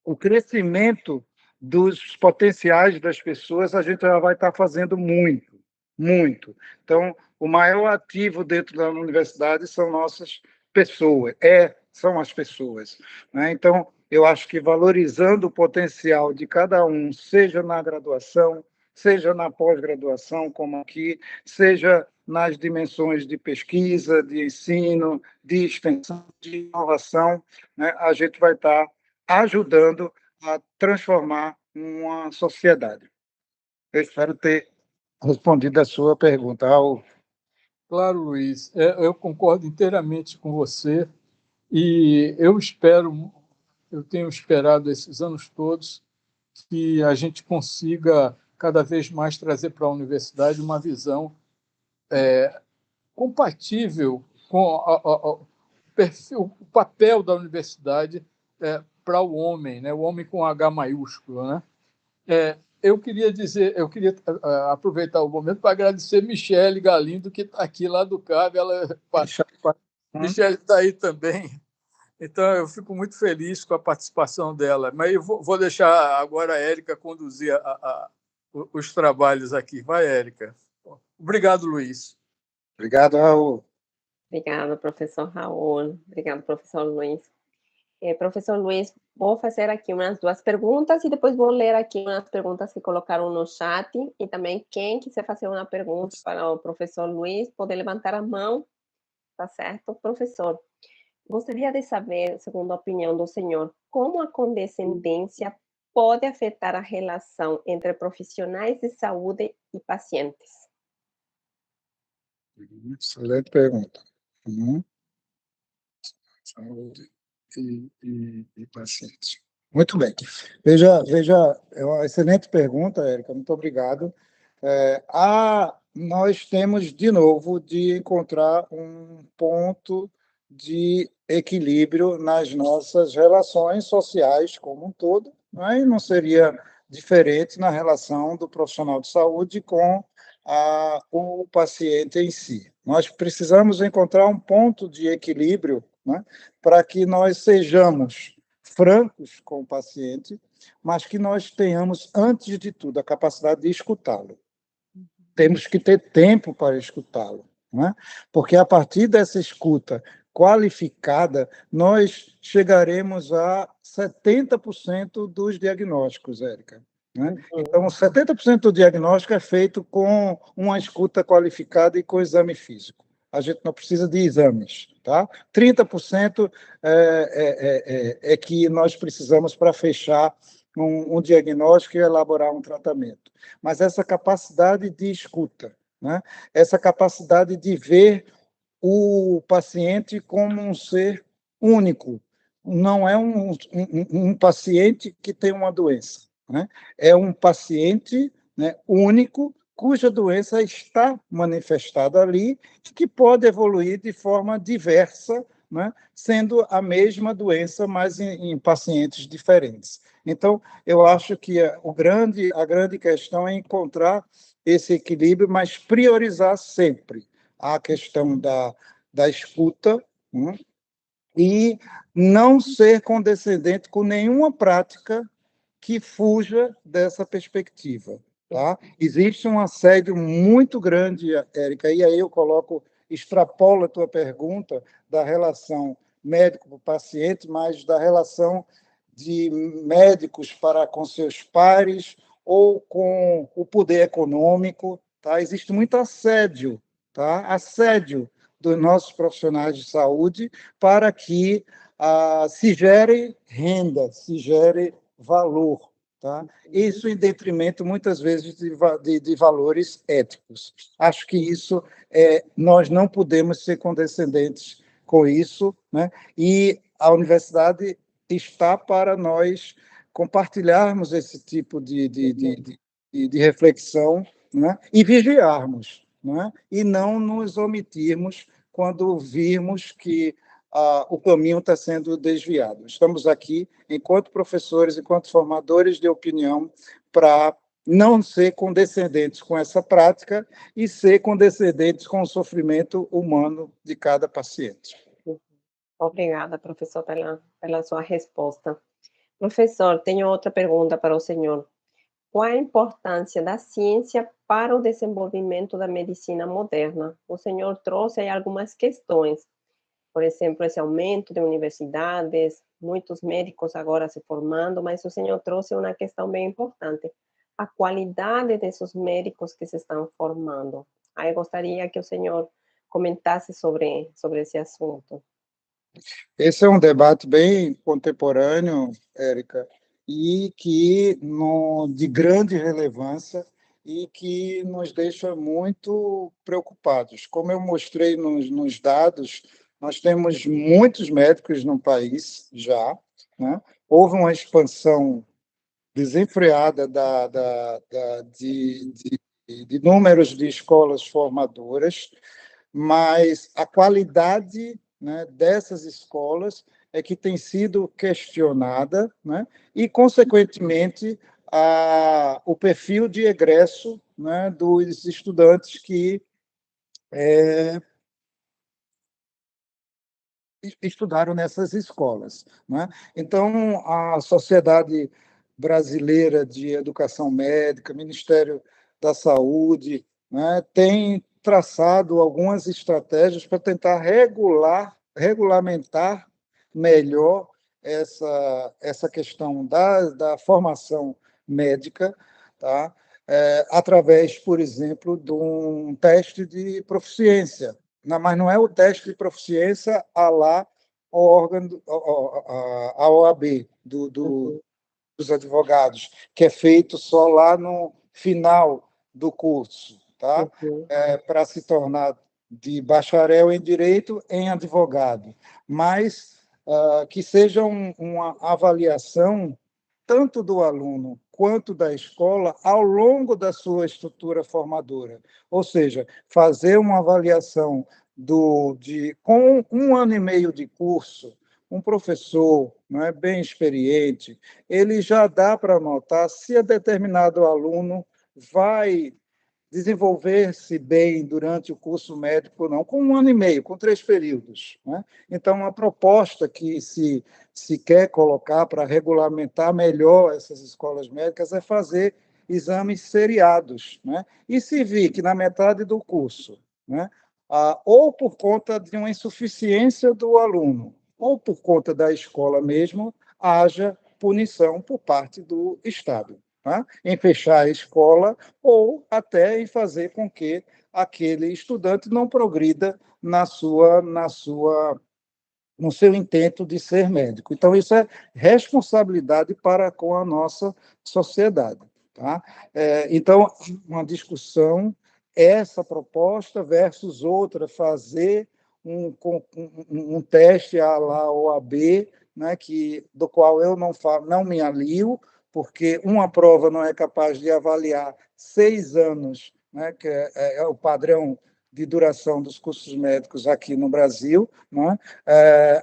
o crescimento dos potenciais das pessoas, a gente já vai estar fazendo muito, muito. Então, o maior ativo dentro da universidade são nossas pessoas, são as pessoas, né? Então, eu acho que valorizando o potencial de cada um, seja na graduação, seja na pós-graduação, como aqui, seja nas dimensões de pesquisa, de ensino, de extensão, de inovação, né? A gente vai estar ajudando a transformar uma sociedade. Eu espero ter respondido a sua pergunta, Raul. Claro, Luiz, eu concordo inteiramente com você e eu tenho esperado esses anos todos que a gente consiga cada vez mais trazer para a universidade uma visão compatível com o perfil, o papel da universidade para o homem, né? O homem com H maiúsculo, né? Eu queria aproveitar o momento para agradecer Michele Galindo, que está aqui lá do CAB. Michele está aí também. Então, eu fico muito feliz com a participação dela. Mas eu vou deixar agora a Érica conduzir os trabalhos aqui. Vai, Érica. Obrigado, Luiz. Obrigado, Raul. Obrigada, professor Raul. Obrigado, professor Luiz. Professor Luiz, vou fazer aqui umas 2 perguntas e depois vou ler aqui umas perguntas que colocaram no chat e também quem quiser fazer uma pergunta para o professor Luiz, pode levantar a mão, tá certo? Professor, gostaria de saber, segundo a opinião do senhor, como a condescendência pode afetar a relação entre profissionais de saúde e pacientes? Excelente pergunta. Saúde e pacientes. Muito bem. Veja, é uma excelente pergunta, Érica, muito obrigado. Nós temos, de novo, de encontrar um ponto de equilíbrio nas nossas relações sociais como um todo, né? E não seria diferente na relação do profissional de saúde com o paciente em si. Nós precisamos encontrar um ponto de equilíbrio, né, para que nós sejamos francos com o paciente, mas que nós tenhamos, antes de tudo, a capacidade de escutá-lo. Temos que ter tempo para escutá-lo, né? Porque a partir dessa escuta qualificada, nós chegaremos a 70% dos diagnósticos, Érica, né? Então, 70% do diagnóstico é feito com uma escuta qualificada e com exame físico. A gente não precisa de exames, tá? 30% é que nós precisamos para fechar um diagnóstico e elaborar um tratamento. Mas essa capacidade de escuta, né? Essa capacidade de ver o paciente como um ser único, não é um paciente que tem uma doença, né? É um paciente, né, único, cuja doença está manifestada ali e que pode evoluir de forma diversa, né, sendo a mesma doença, mas em pacientes diferentes. Então, eu acho que a grande questão é encontrar esse equilíbrio, mas priorizar sempre a questão da escuta, né, e não ser condescendente com nenhuma prática que fuja dessa perspectiva. Tá? Existe um assédio muito grande, Érica, e aí eu extrapolo a tua pergunta da relação médico-paciente, mas da relação de médicos para com seus pares ou com o poder econômico. Tá? Existe muito assédio, tá? Assédio dos nossos profissionais de saúde para que se gere renda, se gere valor. Tá? Isso em detrimento, muitas vezes, de valores éticos. Acho que isso, nós não podemos ser condescendentes com isso, né? E a universidade está para nós compartilharmos esse tipo de reflexão, né? E vigiarmos, né? E não nos omitirmos quando virmos que o caminho está sendo desviado. Estamos aqui, enquanto professores, enquanto formadores de opinião, para não ser condescendentes com essa prática e ser condescendentes com o sofrimento humano de cada paciente. Obrigada, professor, pela sua resposta. Professor, tenho outra pergunta para o senhor. Qual a importância da ciência para o desenvolvimento da medicina moderna? O senhor trouxe aí algumas questões, por exemplo, esse aumento de universidades, muitos médicos agora se formando, mas o senhor trouxe uma questão bem importante, a qualidade desses médicos que se estão formando. Aí eu gostaria que o senhor comentasse sobre esse assunto. Esse é um debate bem contemporâneo, Érica, e que de grande relevância e que nos deixa muito preocupados. Como eu mostrei nos dados, nós temos muitos médicos no país já, né? Houve uma expansão desenfreada de números de escolas formadoras, mas a qualidade, né, dessas escolas é que tem sido questionada, né, e, consequentemente, o perfil de egresso, né, dos estudantes que estudaram nessas escolas, né? Então, a Sociedade Brasileira de Educação Médica, Ministério da Saúde, né, tem traçado algumas estratégias para tentar regulamentar melhor essa questão da formação médica, tá? Através, por exemplo, de um teste de proficiência. Mas não é o teste de proficiência a lá o órgão, a OAB dos advogados, que é feito só lá no final do curso, tá? Para se tornar de bacharel em direito em advogado, mas que seja uma avaliação tanto do aluno quanto da escola ao longo da sua estrutura formadora. Ou seja, fazer uma avaliação com 1 ano e meio de curso, um professor, não é, bem experiente, ele já dá para notar se a determinado aluno vai desenvolver-se bem durante o curso médico ou não, com 1 ano e meio, com 3 períodos, né? Então, a proposta que se quer colocar para regulamentar melhor essas escolas médicas é fazer exames seriados, né? E se vir que na metade do curso, né, ou por conta de uma insuficiência do aluno, ou por conta da escola mesmo, haja punição por parte do Estado, tá? Em fechar a escola ou até em fazer com que aquele estudante não progrida no seu intento de ser médico. Então, isso é responsabilidade para com a nossa sociedade, tá? Então, uma discussão, essa proposta versus outra, fazer um teste à la OAB, né, do qual eu não me alio, porque uma prova não é capaz de avaliar 6 anos, né, que é o padrão de duração dos cursos médicos aqui no Brasil, né?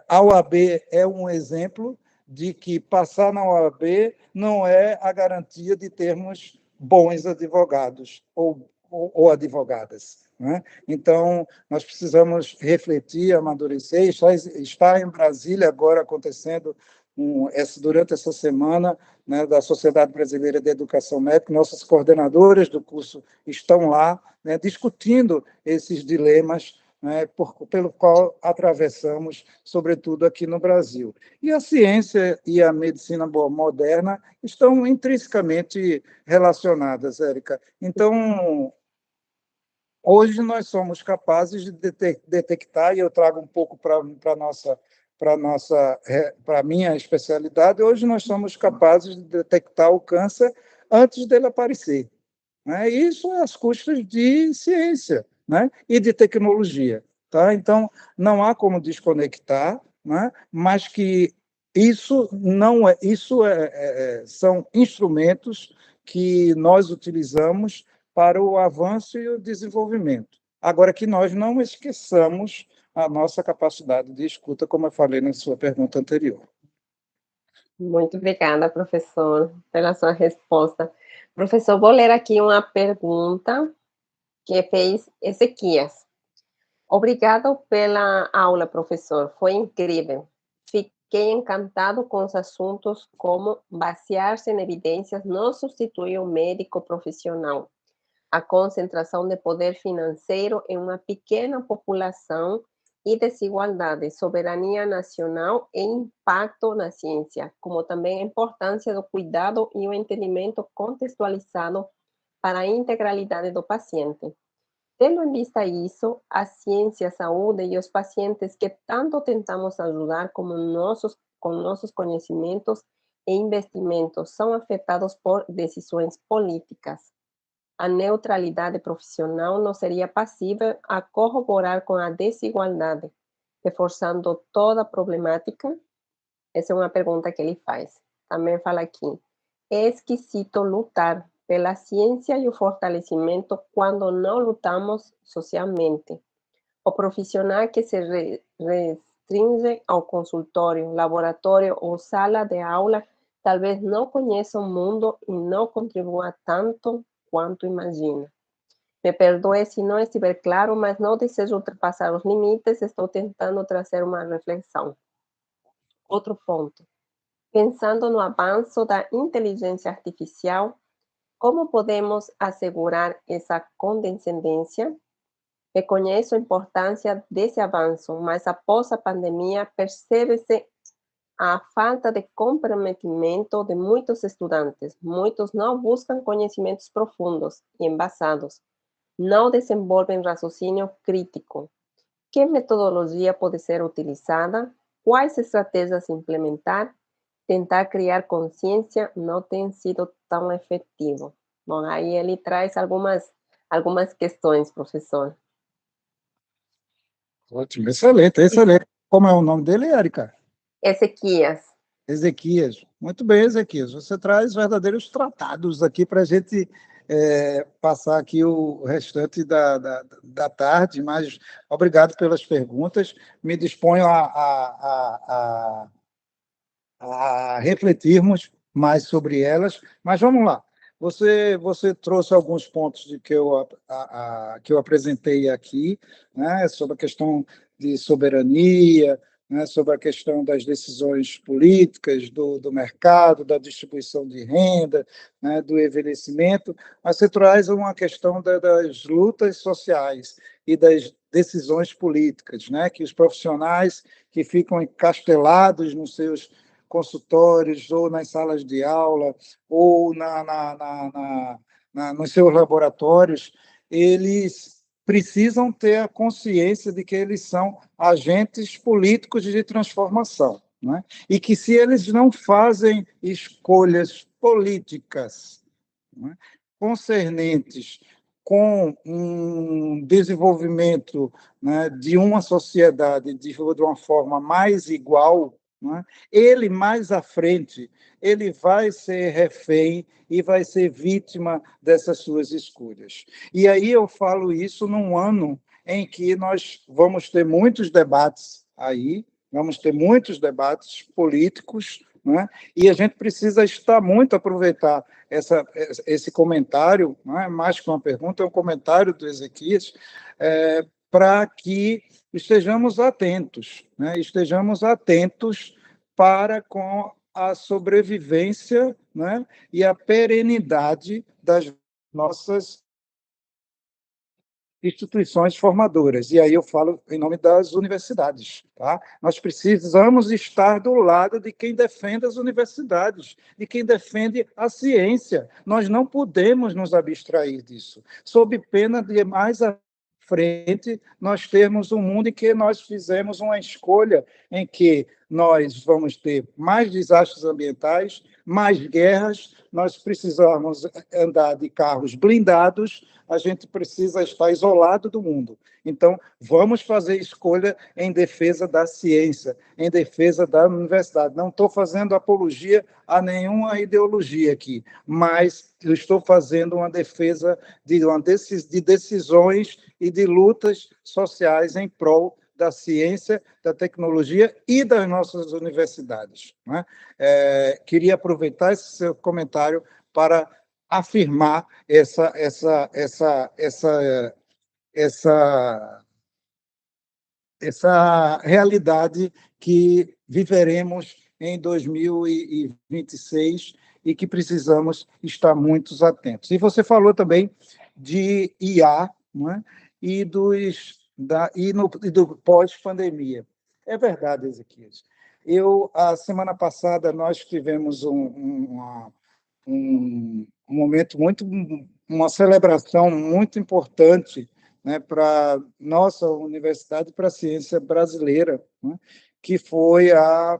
A OAB é um exemplo de que passar na OAB não é a garantia de termos bons advogados ou advogadas, né? Então, nós precisamos refletir, amadurecer. Está em Brasília agora acontecendo durante essa semana, né, da Sociedade Brasileira de Educação Médica. Nossas coordenadoras do curso estão lá, né, discutindo esses dilemas, né, pelo qual atravessamos, sobretudo aqui no Brasil. E a ciência e a medicina moderna estão intrinsecamente relacionadas, Érica. Então, hoje nós somos capazes de detectar, e eu trago um pouco para a minha especialidade, hoje nós somos capazes de detectar o câncer antes dele aparecer, né? Isso às custas de ciência, né, e de tecnologia, tá? Então, não há como desconectar, né, mas que são instrumentos que nós utilizamos para o avanço e o desenvolvimento. Agora, que nós não esqueçamos a nossa capacidade de escuta, como eu falei na sua pergunta anterior. Muito obrigada, professor, pela sua resposta. Professor, vou ler aqui uma pergunta que fez Ezequias. Obrigado pela aula, professor. Foi incrível. Fiquei encantado com os assuntos como basear-se em evidências não substitui o médico profissional. A concentração de poder financeiro em uma pequena população e desigualdade, soberania nacional e impacto na ciência, como também a importância do cuidado e o entendimento contextualizado para a integralidade do paciente. Tendo em vista isso, a ciência, a saúde e os pacientes que tanto tentamos ajudar com nossos conhecimentos e investimentos são afetados por decisões políticas. A neutralidade profissional não seria passível a corroborar com a desigualdade, reforçando toda a problemática? Essa é uma pergunta que ele faz. Também fala aqui, é esquisito lutar pela ciência e o fortalecimento quando não lutamos socialmente. O profissional que se restringe ao consultório, laboratório ou sala de aula talvez não conheça o mundo e não contribua tanto quanto imagina. Me perdoe se não estiver claro, mas não desejo ultrapassar os limites, estou tentando trazer uma reflexão. Outro ponto. Pensando no avanço da inteligência artificial, como podemos assegurar essa condescendência? Reconheço a importância desse avanço, mas após a pandemia percebe-se a falta de comprometimento de muitos estudantes. Muitos não buscam conhecimentos profundos e embasados, não desenvolvem raciocínio crítico. Que metodologia pode ser utilizada? Quais estratégias implementar? Tentar criar consciência não tem sido tão efetivo. Bom, aí ele traz algumas questões, professor. Ótimo, excelente, excelente. Como é o nome dele, Érica? Ezequias. Ezequias. Muito bem, Ezequias. Você traz verdadeiros tratados aqui para a gente passar aqui o restante da tarde, mas obrigado pelas perguntas. Me disponho a refletirmos mais sobre elas, mas vamos lá. Você trouxe alguns pontos que eu apresentei aqui, né, sobre a questão de soberania, né, sobre a questão das decisões políticas, do mercado, da distribuição de renda, né, do envelhecimento, mas você traz uma questão das lutas sociais e das decisões políticas, né, que os profissionais que ficam encastelados nos seus consultórios ou nas salas de aula ou nos seus laboratórios, eles precisam ter a consciência de que eles são agentes políticos de transformação, né? E que se eles não fazem escolhas políticas, né, concernentes com um desenvolvimento, né, de uma sociedade de uma forma mais igual, né, ele mais à frente, ele vai ser refém e vai ser vítima dessas suas escolhas. E aí eu falo isso num ano em que nós vamos ter muitos debates aí, vamos ter muitos debates políticos, né? E a gente precisa estar muito, aproveitar esse comentário, não é mais que uma pergunta, é um comentário do Ezequias, para que estejamos atentos, né? Estejamos atentos para com a sobrevivência, né, e a perenidade das nossas instituições formadoras. E aí eu falo em nome das universidades. Tá? Nós precisamos estar do lado de quem defende as universidades, de quem defende a ciência. Nós não podemos nos abstrair disso, sob pena de mais à frente nós termos um mundo em que nós fizemos uma escolha em que nós vamos ter mais desastres ambientais, mais guerras, nós precisamos andar de carros blindados, a gente precisa estar isolado do mundo. Então, vamos fazer escolha em defesa da ciência, em defesa da universidade. Não estou fazendo apologia a nenhuma ideologia aqui, mas eu estou fazendo uma defesa de decisões e de lutas sociais em prol da ciência, da tecnologia e das nossas universidades, né? Queria aproveitar esse seu comentário para afirmar essa realidade que viveremos em 2026 e que precisamos estar muito atentos. E você falou também de IA, né? e do pós-pandemia. É verdade, Ezequias. A semana passada, nós tivemos um momento uma celebração muito importante, né, para nossa universidade, para a ciência brasileira, né, que foi a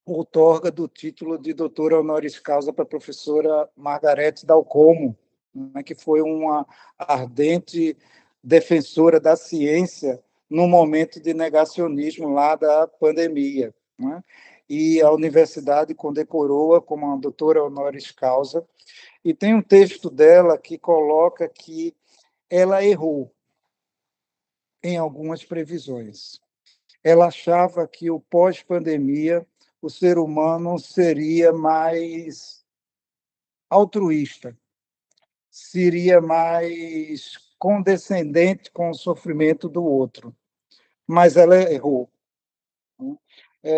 outorga do título de doutora honoris causa para a professora Margarete Dalcomo, né, que foi uma ardente defensora da ciência no momento de negacionismo lá da pandemia, né? E a universidade condecorou-a como uma doutora honoris causa, e tem um texto dela que coloca que ela errou em algumas previsões. Ela achava que o pós-pandemia o ser humano seria mais altruísta, seria mais condescendente com o sofrimento do outro, mas ela errou.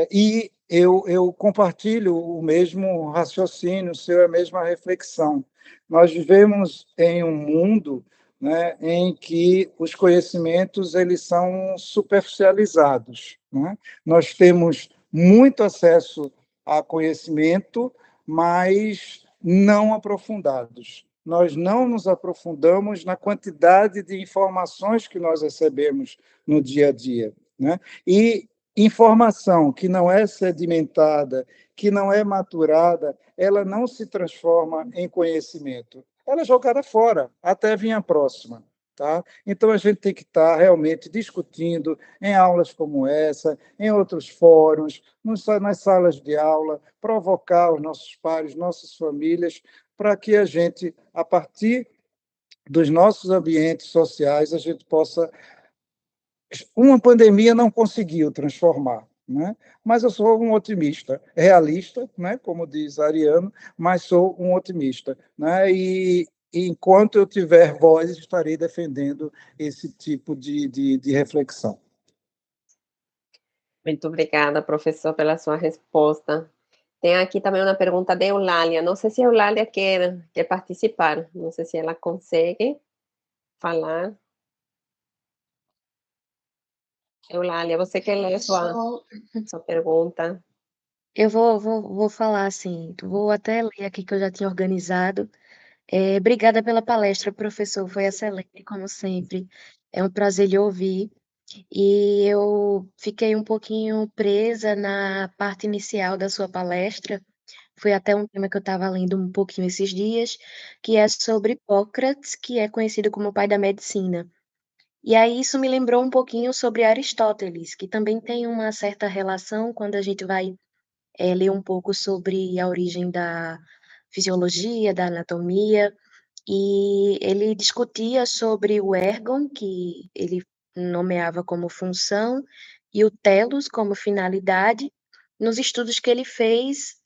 E eu compartilho o mesmo raciocínio, a mesma reflexão. Nós vivemos em um mundo, né, em que os conhecimentos eles são superficializados, né? Nós temos muito acesso a conhecimento, mas não aprofundados. Nós não nos aprofundamos na quantidade de informações que nós recebemos no dia a dia, né? E informação que não é sedimentada, que não é maturada, ela não se transforma em conhecimento. Ela é jogada fora, até vir a próxima. Tá? Então, a gente tem que estar realmente discutindo em aulas como essa, em outros fóruns, nas salas de aula, provocar os nossos pares, nossas famílias, para que a gente, a partir dos nossos ambientes sociais, a gente possa. Uma pandemia não conseguiu transformar, né? Mas eu sou um otimista, realista, né? Como diz Ariano, mas sou um otimista, né? E enquanto eu tiver voz, estarei defendendo esse tipo de reflexão. Muito obrigada, professor, pela sua resposta. Tem aqui também uma pergunta de Eulália. Não sei se a Eulália quer participar. Não sei se ela consegue falar. Eulália, você quer ler sua pergunta? Eu vou falar assim, vou até ler aqui que eu já tinha organizado. Obrigada pela palestra, professor, foi excelente, como sempre. É um prazer lhe ouvir. E eu fiquei um pouquinho presa na parte inicial da sua palestra. Foi até um tema que eu estava lendo um pouquinho esses dias, que é sobre Hipócrates, que é conhecido como o pai da medicina. E aí isso me lembrou um pouquinho sobre Aristóteles, que também tem uma certa relação quando a gente vai ler um pouco sobre a origem da fisiologia, da anatomia, e ele discutia sobre o ergon, que ele nomeava como função, e o telos como finalidade, nos estudos que ele fez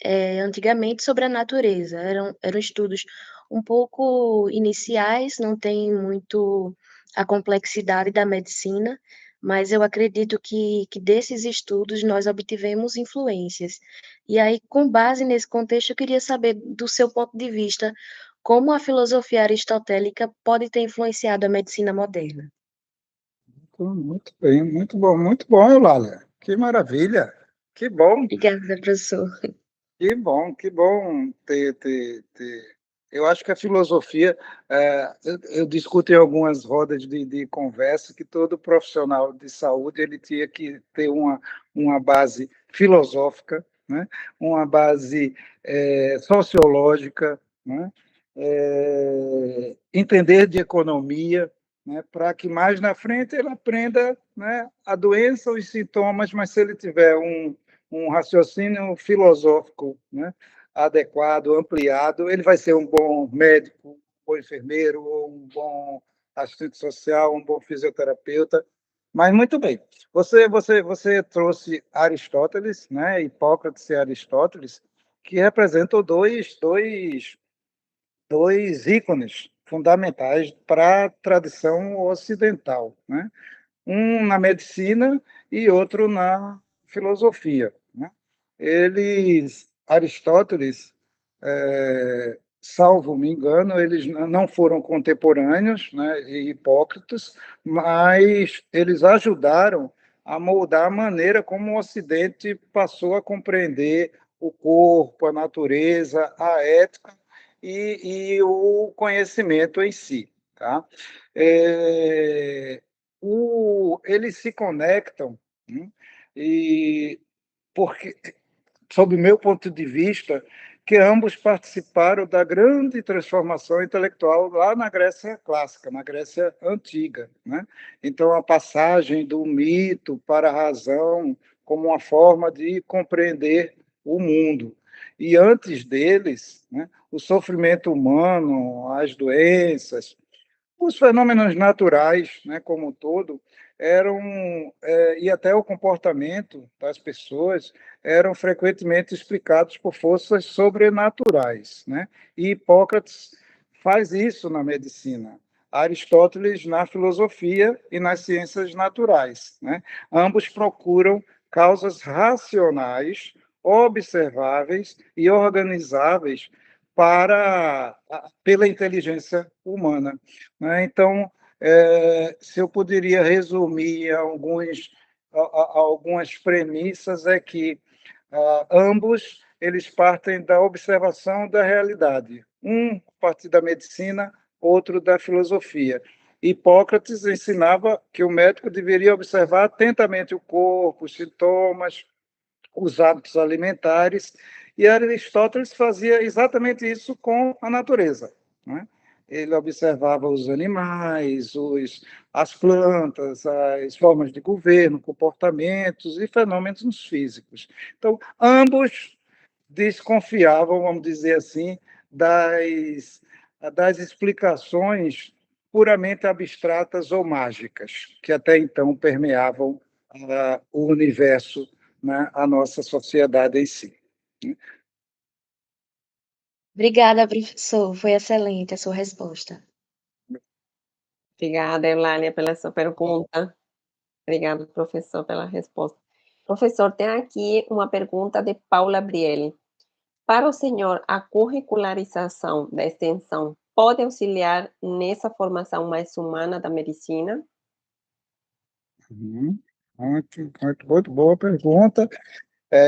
antigamente sobre a natureza. Eram estudos um pouco iniciais, não tem muito a complexidade da medicina, mas eu acredito que desses estudos nós obtivemos influências. E aí, com base nesse contexto, eu queria saber, do seu ponto de vista, como a filosofia aristotélica pode ter influenciado a medicina moderna. Muito bem, muito bom, Eulália. Que maravilha, que bom. Obrigada, professor. Que bom ter. Eu acho que a filosofia, eu discuto em algumas rodas de conversa que todo profissional de saúde ele tinha que ter uma base filosófica, né? Uma base sociológica, né? Entender de economia, né? Para que mais na frente ele aprenda, né, a doença, os sintomas, mas se ele tiver um raciocínio filosófico, né, adequado, ampliado, ele vai ser um bom médico, um bom enfermeiro, um bom assistente social, um bom fisioterapeuta, Mas muito bem. Você trouxe Aristóteles, né? Hipócrates e Aristóteles, que representam dois ícones fundamentais para a tradição ocidental, né? Um na medicina e outro na filosofia, né? Aristóteles, salvo me engano, eles não foram contemporâneos, né, de Hipócrates, mas eles ajudaram a moldar a maneira como o Ocidente passou a compreender o corpo, a natureza, a ética e o conhecimento em si. Tá? Eles se conectam, né, e porque sob o meu ponto de vista, que ambos participaram da grande transformação intelectual lá na Grécia clássica, na Grécia antiga, né? Então, a passagem do mito para a razão como uma forma de compreender o mundo. E antes deles, né, o sofrimento humano, as doenças, os fenômenos naturais, né, como um todo, e até o comportamento das pessoas eram frequentemente explicados por forças sobrenaturais, né? E Hipócrates faz isso na medicina, Aristóteles na filosofia e nas ciências naturais, né? Ambos procuram causas racionais, observáveis e organizáveis pela inteligência humana, né? Então, se eu poderia resumir algumas premissas, é que ambos eles partem da observação da realidade. Um a partir da medicina, outro da filosofia. Hipócrates ensinava que o médico deveria observar atentamente o corpo, os sintomas, os hábitos alimentares, e Aristóteles fazia exatamente isso com a natureza, né? Ele observava os animais, as plantas, as formas de governo, comportamentos e fenômenos físicos. Então, ambos desconfiavam, vamos dizer assim, das explicações puramente abstratas ou mágicas, que até então permeavam o universo, né, a nossa sociedade em si. Obrigada, professor. Foi excelente a sua resposta. Obrigada, Eulália, pela sua pergunta. Obrigada, professor, pela resposta. Professor, tem aqui uma pergunta de Paula Brielli. Para o senhor, a curricularização da extensão pode auxiliar nessa formação mais humana da medicina? Muito boa pergunta.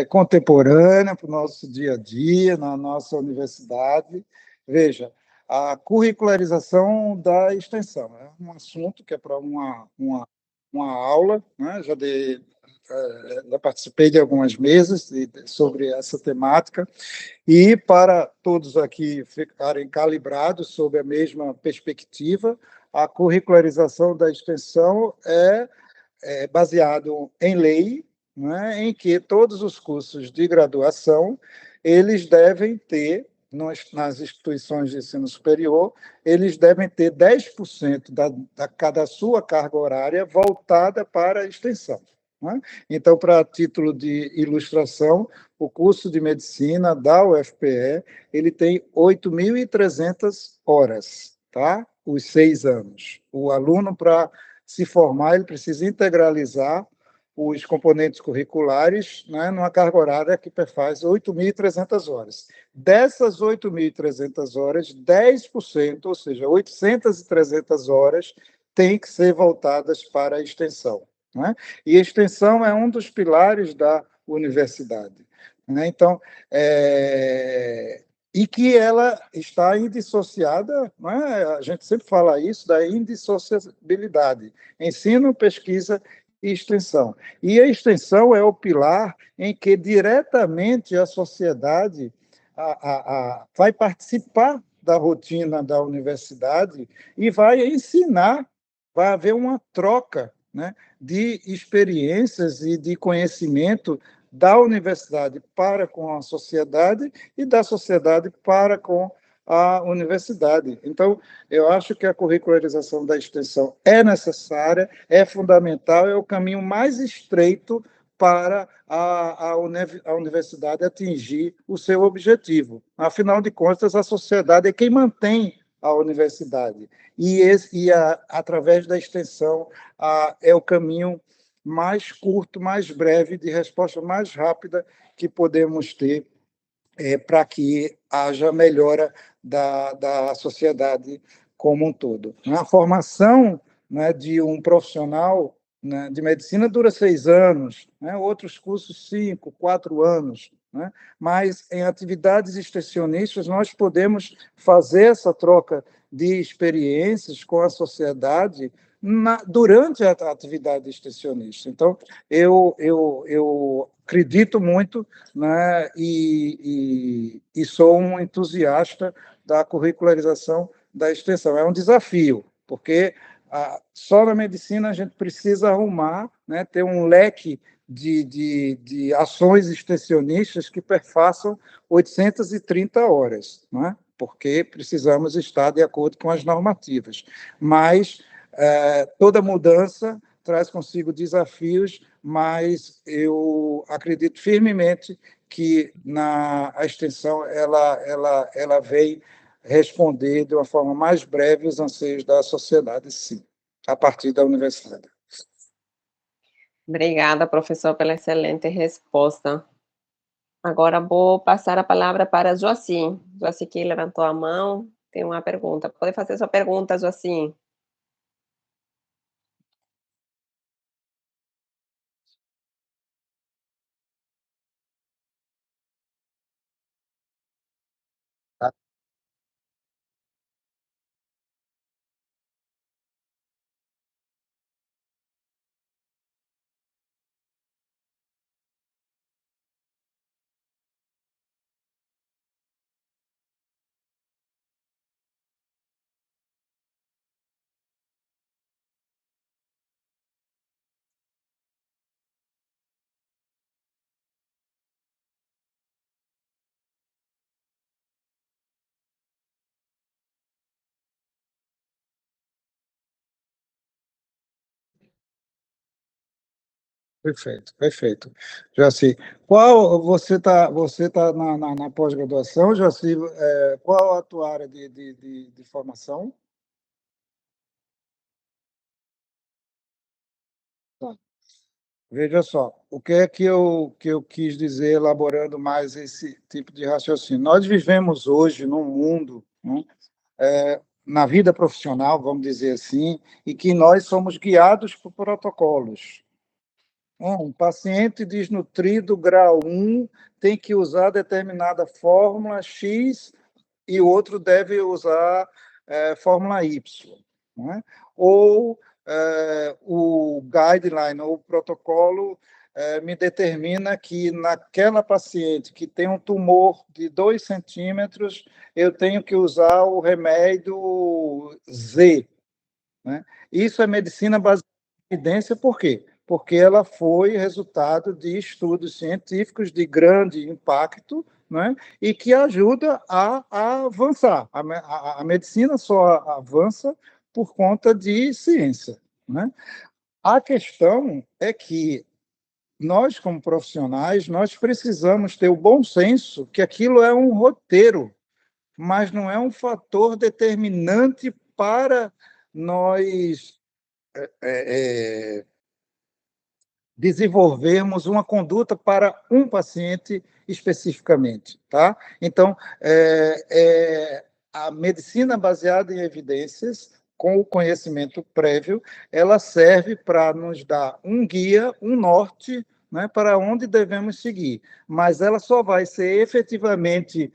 Contemporânea para o nosso dia a dia, na nossa universidade. Veja, a curricularização da extensão é um assunto que é para uma aula, né? Já participei de algumas mesas sobre essa temática, e para todos aqui ficarem calibrados sobre a mesma perspectiva, a curricularização da extensão é baseado em lei, né, em que todos os cursos de graduação eles devem ter, nas instituições de ensino superior, eles devem ter 10% da sua carga horária voltada para a extensão, né? Então, para título de ilustração, o curso de medicina da UFPE ele tem 8.300 horas, tá? Os 6 anos. O aluno, para se formar, ele precisa integralizar os componentes curriculares, né, numa carga horária que faz 8.300 horas. Dessas 8.300 horas, 10%, ou seja, 800 horas, têm que ser voltadas para a extensão, né? E a extensão é um dos pilares da universidade, né? Então, e que ela está indissociada, né? A gente sempre fala isso, da indissociabilidade, ensino, pesquisa e extensão. E a extensão é o pilar em que diretamente a sociedade vai participar da rotina da universidade e vai ensinar, vai haver uma troca, né, de experiências e de conhecimento da universidade para com a sociedade e da sociedade para com à universidade. Então, eu acho que a curricularização da extensão é necessária, é fundamental, é o caminho mais estreito para a universidade atingir o seu objetivo. Afinal de contas, a sociedade é quem mantém a universidade. Através da extensão, é o caminho mais curto, mais breve, de resposta mais rápida que podemos ter para que haja melhora da sociedade como um todo. A formação, né, de um profissional, né, de medicina dura 6 anos, né, outros cursos 5, 4 anos, né, mas em atividades extensionistas nós podemos fazer essa troca de experiências com a sociedade durante a atividade extensionista. Então, eu acredito muito, né, e sou um entusiasta da curricularização da extensão. É um desafio, porque só na medicina a gente precisa arrumar, né, ter um leque de ações extensionistas que perfaçam 830 horas, né, porque precisamos estar de acordo com as normativas. Mas toda mudança traz consigo desafios, mas eu acredito firmemente que a extensão ela vem responder de uma forma mais breve os anseios da sociedade, sim, a partir da universidade. Obrigada, professor, pela excelente resposta. Agora vou passar a palavra para Joacim. Joacim que levantou a mão, tem uma pergunta. Pode fazer sua pergunta, Joacim. Perfeito, perfeito. Jaci, qual você tá na pós-graduação, Jaci? Qual a tua área de formação? Tá. Veja só, o que é que eu quis dizer elaborando mais esse tipo de raciocínio? Nós vivemos hoje num mundo, né, na vida profissional, vamos dizer assim, e que nós somos guiados por protocolos. Um paciente desnutrido grau 1 tem que usar determinada fórmula X e o outro deve usar fórmula Y, né? Ou o guideline, ou o protocolo, me determina que naquela paciente que tem um tumor de 2 centímetros, eu tenho que usar o remédio Z, né? Isso é medicina baseada em evidência, por quê? Porque ela foi resultado de estudos científicos de grande impacto, né? E que ajuda a avançar. A medicina só avança por conta de ciência, né? A questão é que nós, como profissionais, nós precisamos ter o bom senso que aquilo é um roteiro, mas não é um fator determinante para nós desenvolvermos uma conduta para um paciente especificamente, tá? Então, a medicina baseada em evidências, com o conhecimento prévio, ela serve para nos dar um guia, um norte, né, para onde devemos seguir, mas ela só vai ser efetivamente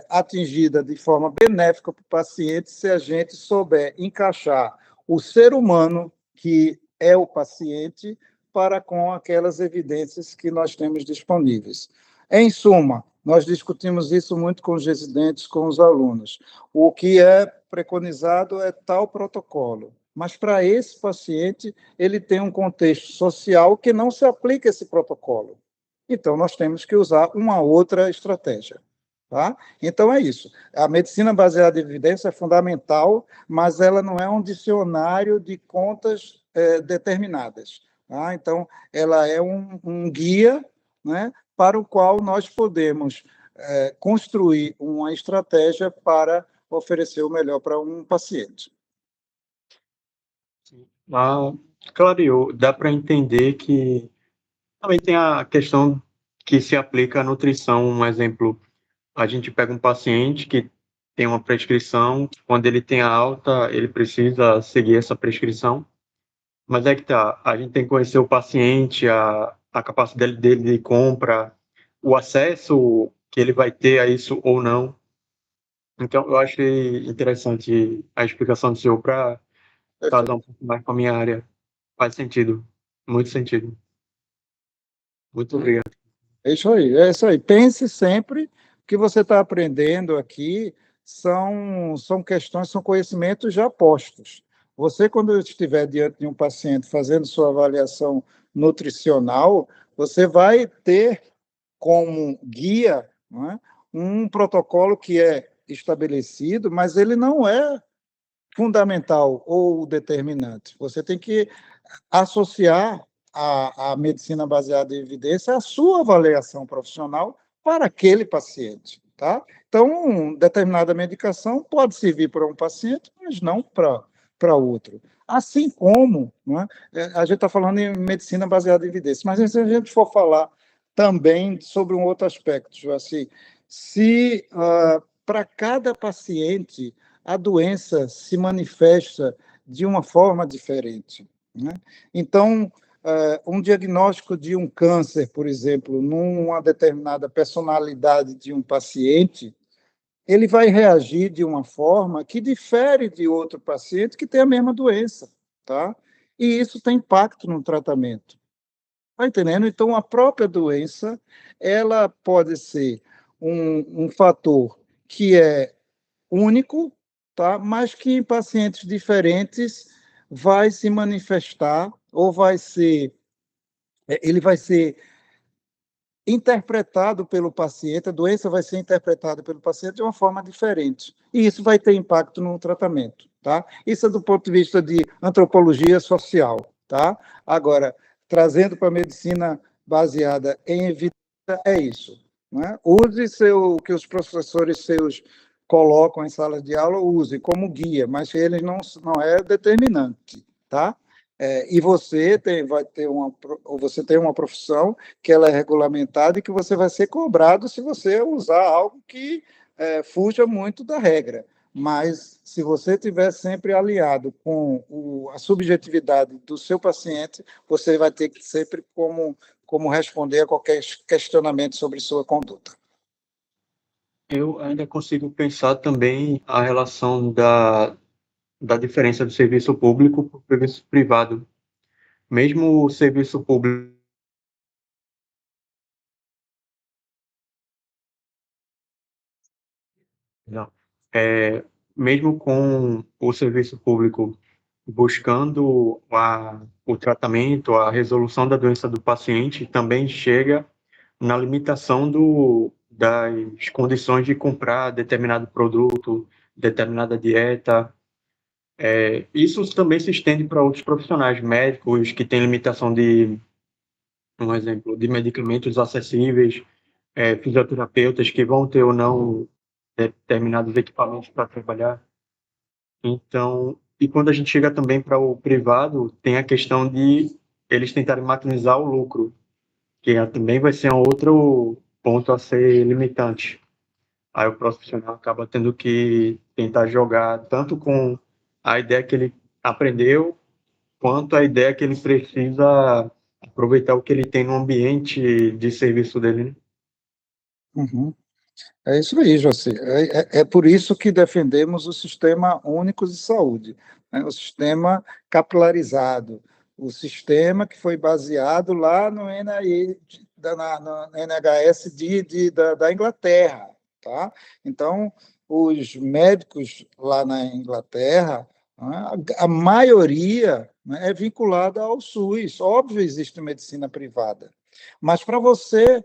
atingida de forma benéfica para o paciente se a gente souber encaixar o ser humano, que é o paciente, para com aquelas evidências que nós temos disponíveis. Em suma, nós discutimos isso muito com os residentes, com os alunos. O que é preconizado é tal protocolo, mas para esse paciente, ele tem um contexto social que não se aplica esse protocolo. Então, nós temos que usar uma outra estratégia. Tá? Então, é isso. A medicina baseada em evidência é fundamental, mas ela não é um dicionário de contas determinadas. Tá? Então, ela é um guia, né, para o qual nós podemos construir uma estratégia para oferecer o melhor para um paciente. Ah, clareou, dá para entender que também tem a questão que se aplica à nutrição. Um exemplo, a gente pega um paciente que tem uma prescrição, quando ele tem a alta, ele precisa seguir essa prescrição, mas é que tá, a gente tem que conhecer o paciente, a capacidade dele de compra, o acesso que ele vai ter a isso ou não. Então, eu achei interessante a explicação do senhor para casar um pouco mais com a minha área. Faz sentido, muito sentido. Muito obrigado. É isso aí. Pense sempre que você está aprendendo aqui são questões, são conhecimentos já postos. Você, quando estiver diante de um paciente fazendo sua avaliação nutricional, você vai ter como guia, não é, um protocolo que é estabelecido, mas ele não é fundamental ou determinante. Você tem que associar a medicina baseada em evidência à sua avaliação profissional para aquele paciente, tá? Então, determinada medicação pode servir para um paciente, mas não para outro. Assim como, não é? A gente está falando em medicina baseada em evidência, mas se a gente for falar também sobre um outro aspecto, assim, se para cada paciente a doença se manifesta de uma forma diferente, né? Então, um diagnóstico de um câncer, por exemplo, numa determinada personalidade de um paciente, ele vai reagir de uma forma que difere de outro paciente que tem a mesma doença, tá? E isso tem impacto no tratamento. Está entendendo? Então, a própria doença, ela pode ser um fator que é único, tá? Mas que em pacientes diferentes vai se manifestar ou ele vai ser interpretado pelo paciente, a doença vai ser interpretada pelo paciente de uma forma diferente. E isso vai ter impacto no tratamento, tá? Isso é do ponto de vista de antropologia social, tá? Agora, trazendo para a medicina baseada em evidência, é isso, né? Use o que os professores seus colocam em salas de aula, use como guia, mas ele não é determinante, tá? E você você tem uma profissão que ela é regulamentada e que você vai ser cobrado se você usar algo que fuja muito da regra. Mas, se você estiver sempre aliado com a subjetividade do seu paciente, você vai ter que sempre como responder a qualquer questionamento sobre sua conduta. Eu ainda consigo pensar também a relação da diferença do serviço público para o serviço privado. Mesmo o serviço público, não, mesmo com o serviço público buscando o tratamento, a resolução da doença do paciente, também chega na limitação das condições de comprar determinado produto, determinada dieta. Isso também se estende para outros profissionais médicos que têm limitação um exemplo, de medicamentos acessíveis, fisioterapeutas que vão ter ou não determinados equipamentos para trabalhar. Então, e quando a gente chega também para o privado, tem a questão de eles tentarem maximizar o lucro, que também vai ser um outro ponto a ser limitante. Aí o profissional acaba tendo que tentar jogar tanto com a ideia que ele aprendeu, quanto a ideia que ele precisa aproveitar o que ele tem no ambiente de serviço dele, né? Uhum. É isso aí, José. É por isso que defendemos o Sistema Único de Saúde, né? O sistema capilarizado, o sistema que foi baseado lá no no NHS da Inglaterra. Tá? Então, os médicos lá na Inglaterra, né, a maioria, né, é vinculada ao SUS. Óbvio, existe medicina privada, mas para você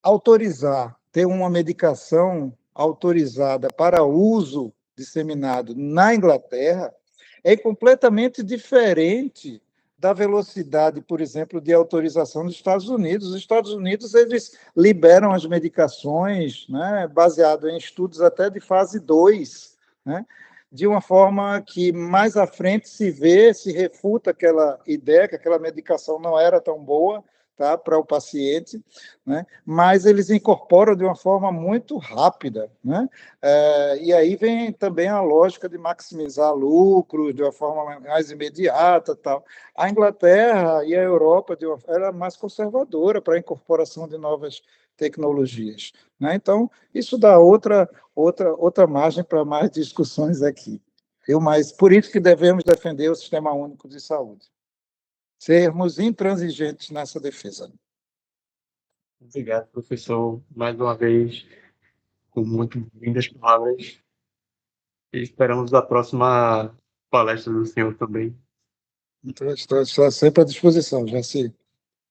autorizar ter uma medicação autorizada para uso disseminado na Inglaterra é completamente diferente da velocidade, por exemplo, de autorização dos Estados Unidos. Os Estados Unidos, eles liberam as medicações, né, baseado em estudos até de fase 2, né, de uma forma que mais à frente se vê, se refuta aquela ideia que aquela medicação não era tão boa, tá, para o paciente, né, mas eles incorporam de uma forma muito rápida, né, e aí vem também a lógica de maximizar lucros de uma forma mais imediata, tal. A Inglaterra e a Europa era mais conservadora para a incorporação de novas tecnologias, né? Então, isso dá outra margem para mais discussões aqui. Mas por isso que devemos defender o Sistema Único de Saúde. Sermos intransigentes nessa defesa. Obrigado, professor, mais uma vez, com muito lindas palavras. E esperamos a próxima palestra do senhor também. Então, estou sempre à disposição, Jaci.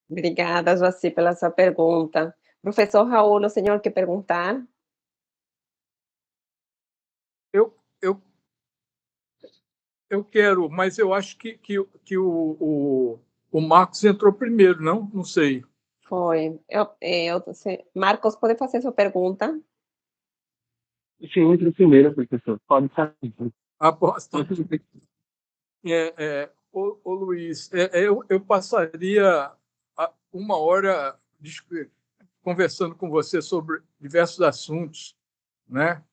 Obrigada, Joaci, pela sua pergunta. Professor Raul, o senhor quer perguntar? Eu quero, mas eu acho que o Marcos entrou primeiro, não? Não sei. Foi. Marcos, pode fazer sua pergunta? Sim, entre o primeiro, professor. Pode fazer. Aposto. Ô, Luiz, eu passaria uma hora conversando com você sobre diversos assuntos, né?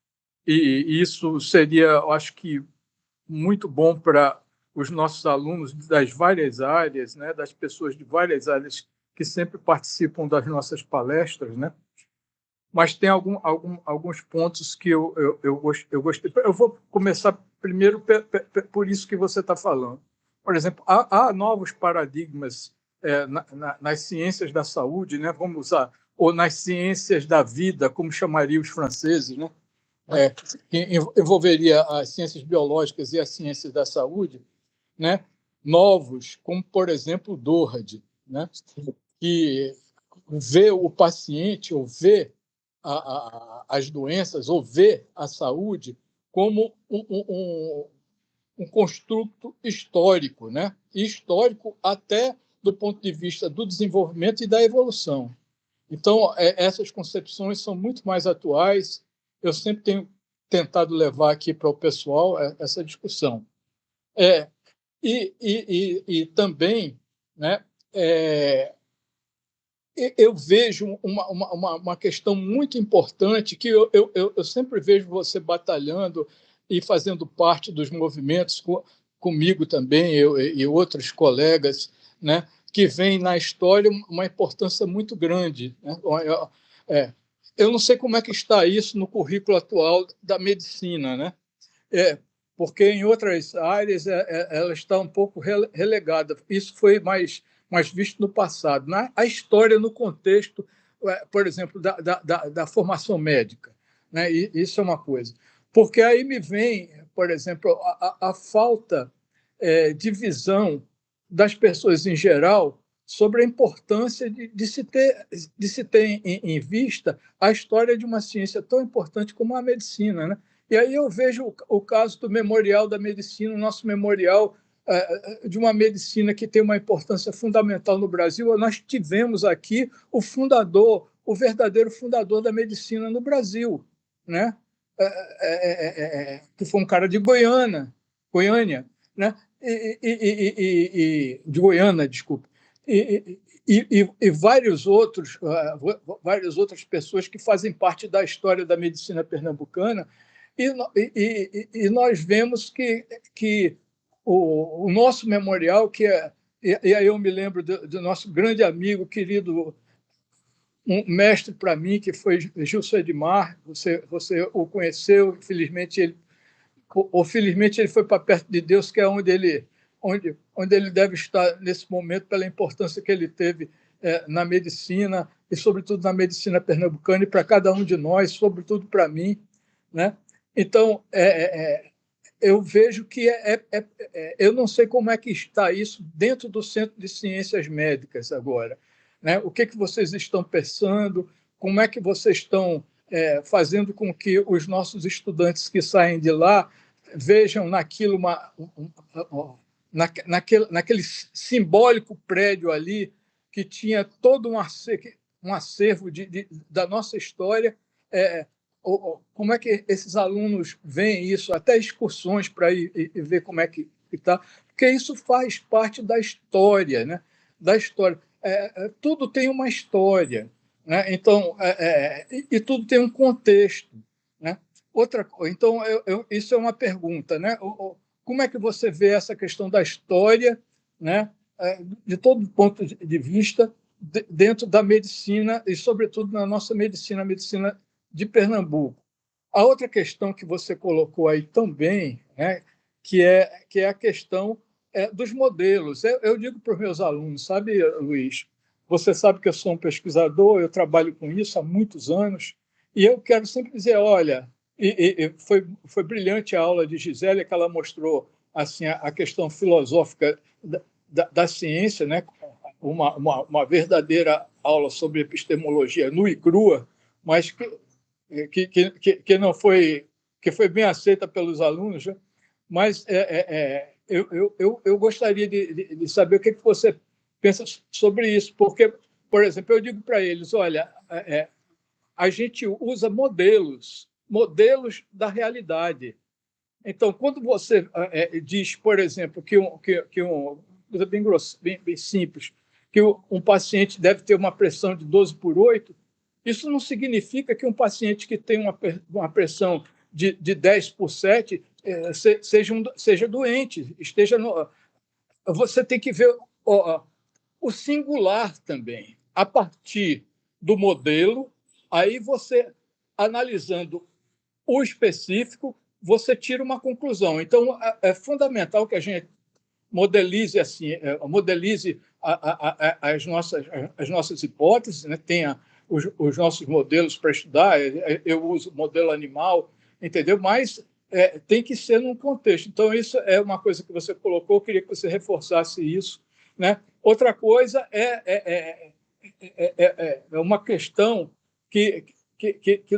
E isso seria, eu acho que, muito bom para os nossos alunos das várias áreas, né? Das pessoas de várias áreas que sempre participam das nossas palestras, né? Mas tem alguns pontos que eu gostei. Eu vou começar primeiro por isso que você está falando. Por exemplo, há novos paradigmas nas ciências da saúde, né? Vamos usar, ou nas ciências da vida, como chamariam os franceses, né? Que envolveria as ciências biológicas e as ciências da saúde, né? Novos, como, por exemplo, o Doherty, né? Que vê o paciente ou vê as doenças ou vê a saúde como um construto histórico, né? Histórico até do ponto de vista do desenvolvimento e da evolução. Então, essas concepções são muito mais atuais. Eu sempre tenho tentado levar aqui para o pessoal essa discussão. E também, né, eu vejo uma questão muito importante que eu sempre vejo você batalhando e fazendo parte dos movimentos comigo também, eu e outros colegas, né, que vem na história uma importância muito grande, né? Eu não sei como é que está isso no currículo atual da medicina, né? Porque em outras áreas ela está um pouco relegada. Isso foi mais visto no passado. A história no contexto, por exemplo, da formação médica, né? E isso é uma coisa. Porque aí me vem, por exemplo, a falta de visão das pessoas em geral sobre a importância de se ter em vista a história de uma ciência tão importante como a medicina, né? E aí eu vejo o caso do Memorial da Medicina, o nosso memorial de uma medicina que tem uma importância fundamental no Brasil. Nós tivemos aqui o fundador, o verdadeiro fundador da medicina no Brasil, né? Que foi um cara de Goiânia, né? De Goiânia, desculpa. E várias outras pessoas que fazem parte da história da medicina pernambucana. E nós vemos que o nosso memorial, e aí eu me lembro do nosso grande amigo, querido, um mestre para mim, que foi Gilson Edmar, você o conheceu, felizmente ele foi para perto de Deus, que é onde ele deve estar nesse momento, pela importância que ele teve na medicina, e sobretudo na medicina pernambucana, e para cada um de nós, sobretudo para mim, né? Então, eu vejo que eu não sei como é que está isso dentro do Centro de Ciências Médicas agora, né? O que vocês estão pensando? como é que vocês estão fazendo com que os nossos estudantes que saem de lá vejam naquilo naquele simbólico prédio ali que tinha todo um acervo da nossa história. Como é que esses alunos veem isso, até excursões para ir e ver como é que está, porque isso faz parte da história, né? Da história. Tudo tem uma história, né? Então, e tudo tem um contexto, né? Então, isso é uma pergunta, né? Como é que você vê essa questão da história, né? De todo ponto de vista, dentro da medicina e, sobretudo, na nossa medicina, a medicina de Pernambuco. A outra questão que você colocou aí também, né, que é a questão dos modelos. Eu digo para os meus alunos, sabe, Luiz, você sabe que eu sou um pesquisador, eu trabalho com isso há muitos anos, e eu quero sempre dizer, olha, foi brilhante a aula de Gisele, que ela mostrou assim, a questão filosófica da ciência, né, uma verdadeira aula sobre epistemologia nua e crua, mas que não foi, que foi bem aceita pelos alunos, né? Mas eu gostaria de saber o que você pensa sobre isso, porque, por exemplo, eu digo para eles, olha, a gente usa modelos da realidade. Então, quando você diz, por exemplo, que coisa bem simples, que um paciente deve ter uma pressão de 12/8, isso não significa que um paciente que tem uma pressão de 10/7 seja doente, esteja no. Você tem que ver o singular também, a partir do modelo, aí você, analisando o específico, você tira uma conclusão. Então, é fundamental que a gente modelize as nossas hipóteses, né? Tenha os nossos modelos para estudar. Eu uso modelo animal, entendeu? Mas tem que ser num contexto. Então, isso é uma coisa que você colocou, eu queria que você reforçasse isso, né? Outra coisa é uma questão que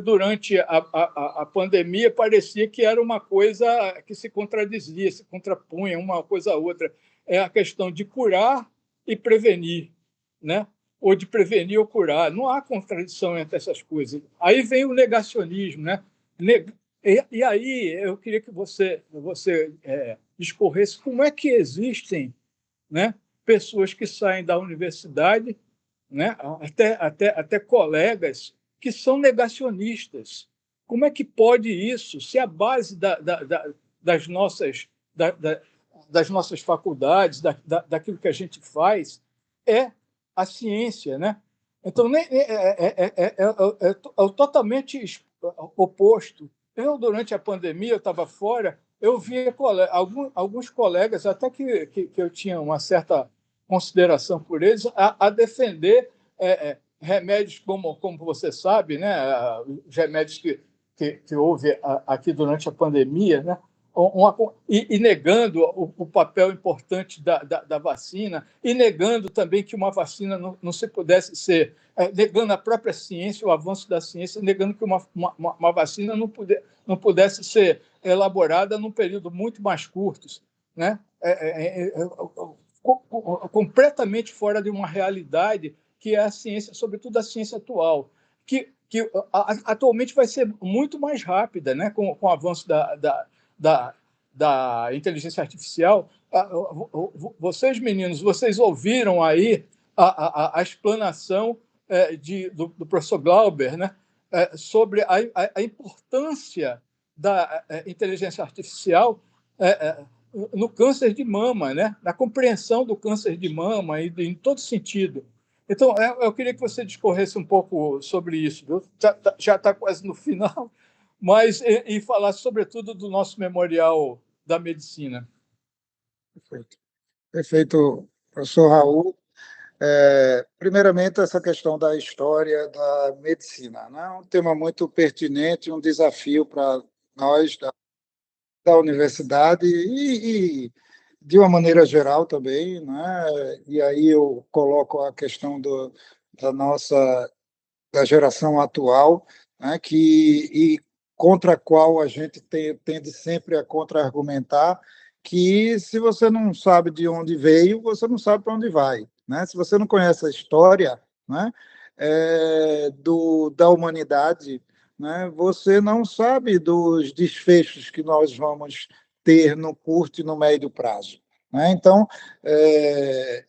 durante a pandemia parecia que era uma coisa que se contradizia, se contrapunha uma coisa a outra. É a questão de curar e prevenir, né? Ou de prevenir ou curar. Não há contradição entre essas coisas. Aí vem o negacionismo, né? E aí eu queria que você discorresse como é que existem, né, pessoas que saem da universidade, né, até colegas que são negacionistas. Como é que pode isso, se a base das nossas faculdades, daquilo que a gente faz, é a ciência, né? Então, é totalmente oposto. Eu, durante a pandemia, eu estava fora, eu via alguns colegas, até que eu tinha uma certa consideração por eles, a defender remédios como você sabe, né, os remédios que houve aqui durante a pandemia, né, e negando o papel importante da vacina, e negando também que uma vacina não se pudesse ser, negando a própria ciência, o avanço da ciência, negando que uma vacina não pudesse ser elaborada num período muito mais curto, né? Completamente fora de uma realidade que é a ciência, sobretudo a ciência atual, que atualmente vai ser muito mais rápida, né, com o avanço da inteligência artificial. Vocês, meninos, vocês ouviram aí a explanação do professor Glauber, né, sobre a importância da inteligência artificial no câncer de mama, né, na compreensão do câncer de mama e em todo sentido. Então, eu queria que você discorresse um pouco sobre isso. Viu? Já está quase no final, mas e falasse, sobretudo, do nosso memorial da medicina. Perfeito. Perfeito, professor Raul. Primeiramente, essa questão da história da medicina, né? Um tema muito pertinente, um desafio para nós da universidade e de uma maneira geral também, né? E aí eu coloco a questão da nossa da geração atual, né, e contra a qual a gente tende sempre a contra-argumentar que se você não sabe de onde veio, você não sabe para onde vai, né? Se você não conhece a história, né, da humanidade, né, você não sabe dos desfechos que nós vamos ter no curto e no médio prazo, né? Então,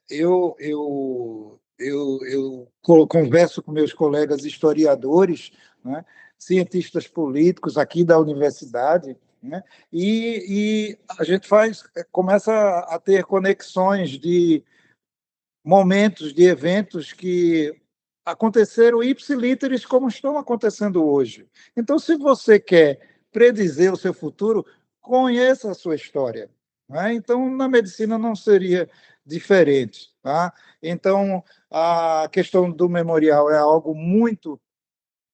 eu converso com meus colegas historiadores, né, cientistas políticos aqui da universidade, né, e a gente começa a ter conexões de momentos, de eventos que aconteceram ipsilíteres como estão acontecendo hoje. Então, se você quer predizer o seu futuro, conheça a sua história, né? Então, na medicina não seria diferente, tá? Então, a questão do memorial é algo muito,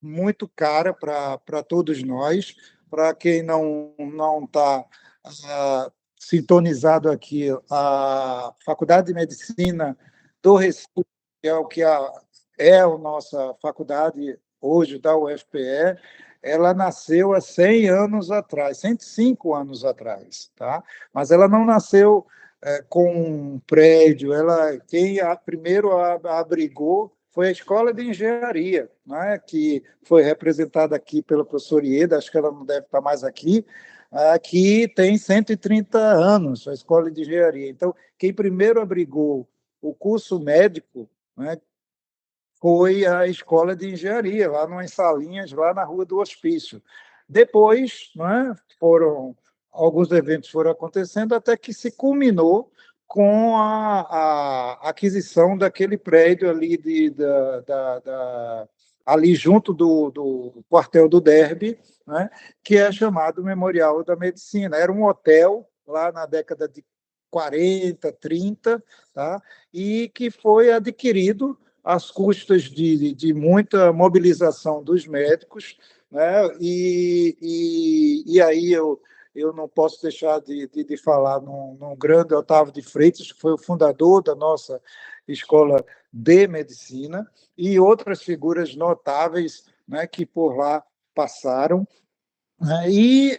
muito cara para todos nós. Para quem não está sintonizado aqui, a Faculdade de Medicina do Recife, que é o que é a nossa faculdade hoje da UFPE, ela nasceu há 100 anos atrás, 105 anos atrás, tá? Mas ela não nasceu com um prédio, quem primeiro abrigou foi a Escola de Engenharia, né, que foi representada aqui pela professora Ieda, acho que ela não deve estar mais aqui, que tem 130 anos, a Escola de Engenharia. Então, quem primeiro abrigou o curso médico, né, foi a Escola de Engenharia, lá nas salinhas, lá na Rua do Hospício. Depois, né, alguns eventos foram acontecendo até que se culminou com a aquisição daquele prédio ali, ali junto do quartel do Derby, né, que é chamado Memorial da Medicina. Era um hotel lá na década de 40, 30, tá? E que foi adquirido às custas de muita mobilização dos médicos, né? E aí eu não posso deixar de falar num grande Otávio de Freitas, que foi o fundador da nossa escola de medicina, e outras figuras notáveis, né, que por lá passaram, né? E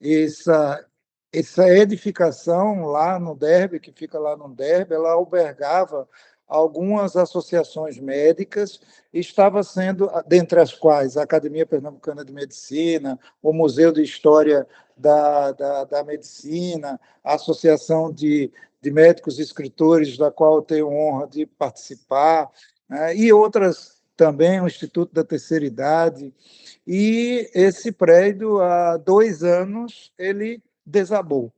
essa edificação lá no Derby, que fica lá no Derby, ela albergava algumas associações médicas, estava sendo, dentre as quais a Academia Pernambucana de Medicina, o Museu de História da Medicina, a Associação de Médicos e Escritores, da qual eu tenho honra de participar, né, e outras também, o Instituto da Terceira Idade. E esse prédio, há 2 anos, ele desabou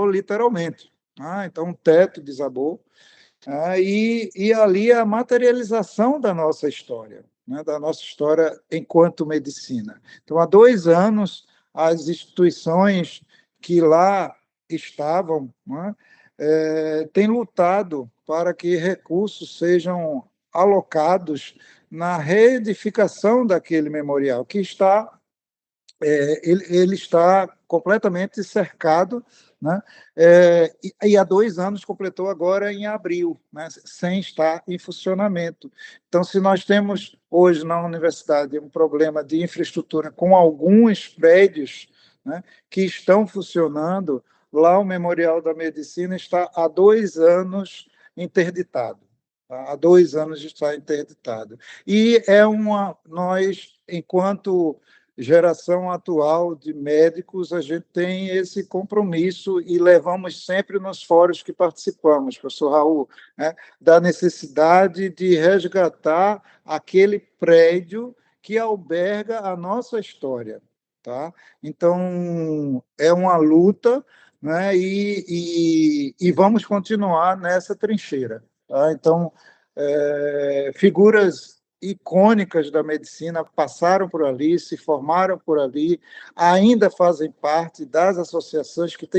literalmente. Então, o teto desabou, e ali é a materialização da nossa história, né, da nossa história enquanto medicina. Então, há 2 anos, as instituições que lá estavam, né, têm lutado para que recursos sejam alocados na reedificação daquele memorial, que ele está completamente cercado, né? E há 2 anos completou agora em abril, né? Sem estar em funcionamento. Então, se nós temos hoje na universidade um problema de infraestrutura com alguns prédios, né, que estão funcionando, lá o Memorial da Medicina está há 2 anos interditado. Tá? Há 2 anos está interditado. E nós, enquanto geração atual de médicos, a gente tem esse compromisso e levamos sempre nos fóruns que participamos, professor Raul, né, da necessidade de resgatar aquele prédio que alberga a nossa história. Tá? Então, é uma luta, né, e vamos continuar nessa trincheira. Tá? Então, figuras icônicas da medicina passaram por ali, se formaram por ali, ainda fazem parte das associações que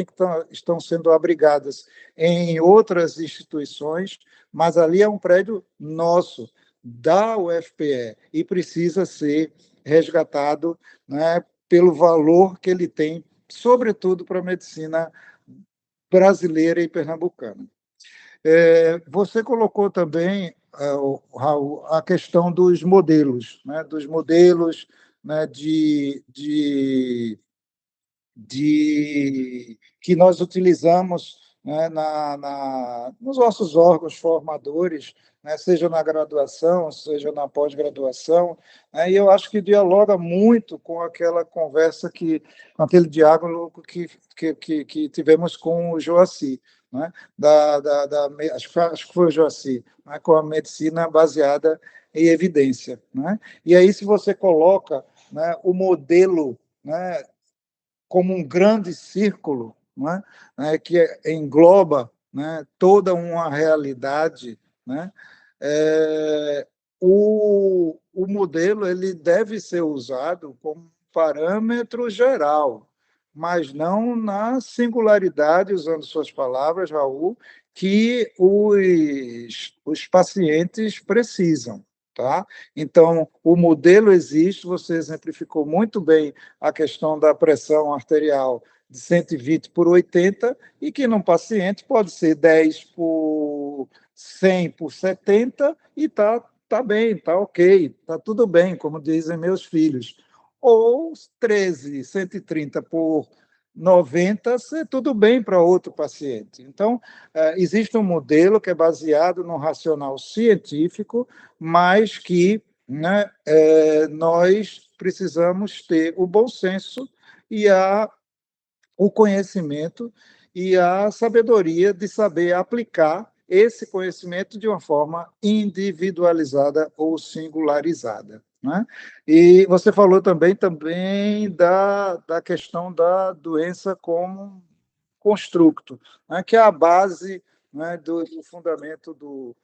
estão sendo abrigadas em outras instituições, mas ali é um prédio nosso, da UFPE, e precisa ser resgatado, né, pelo valor que ele tem, sobretudo para a medicina brasileira e pernambucana. Você colocou também Raul, a questão dos modelos, né, né, que nós utilizamos, né, nos nossos órgãos formadores, né, seja na graduação, seja na pós-graduação, né, e eu acho que dialoga muito com aquela conversa com aquele diálogo que tivemos com o Joaci, né, acho que foi o Joaci, né, com a medicina baseada em evidência, né? E aí, se você coloca, né, o modelo, né, como um grande círculo, né, que engloba, né, toda uma realidade, né, o modelo ele deve ser usado como parâmetro geral, mas não na singularidade, usando suas palavras, Raul, que os pacientes precisam. Tá? Então, o modelo existe, você exemplificou muito bem a questão da pressão arterial de 120 por 80, e que num paciente pode ser 10 por 100 por 70, e tá bem, tá ok, tá tudo bem, como dizem meus filhos. Ou 13, 130 por 90, tudo bem para outro paciente. Então, existe um modelo que é baseado no racional científico, mas que, né, nós precisamos ter o bom senso e o conhecimento e a sabedoria de saber aplicar esse conhecimento de uma forma individualizada ou singularizada, né? E você falou também da questão da doença como construto, né, que é a base, né, do fundamento do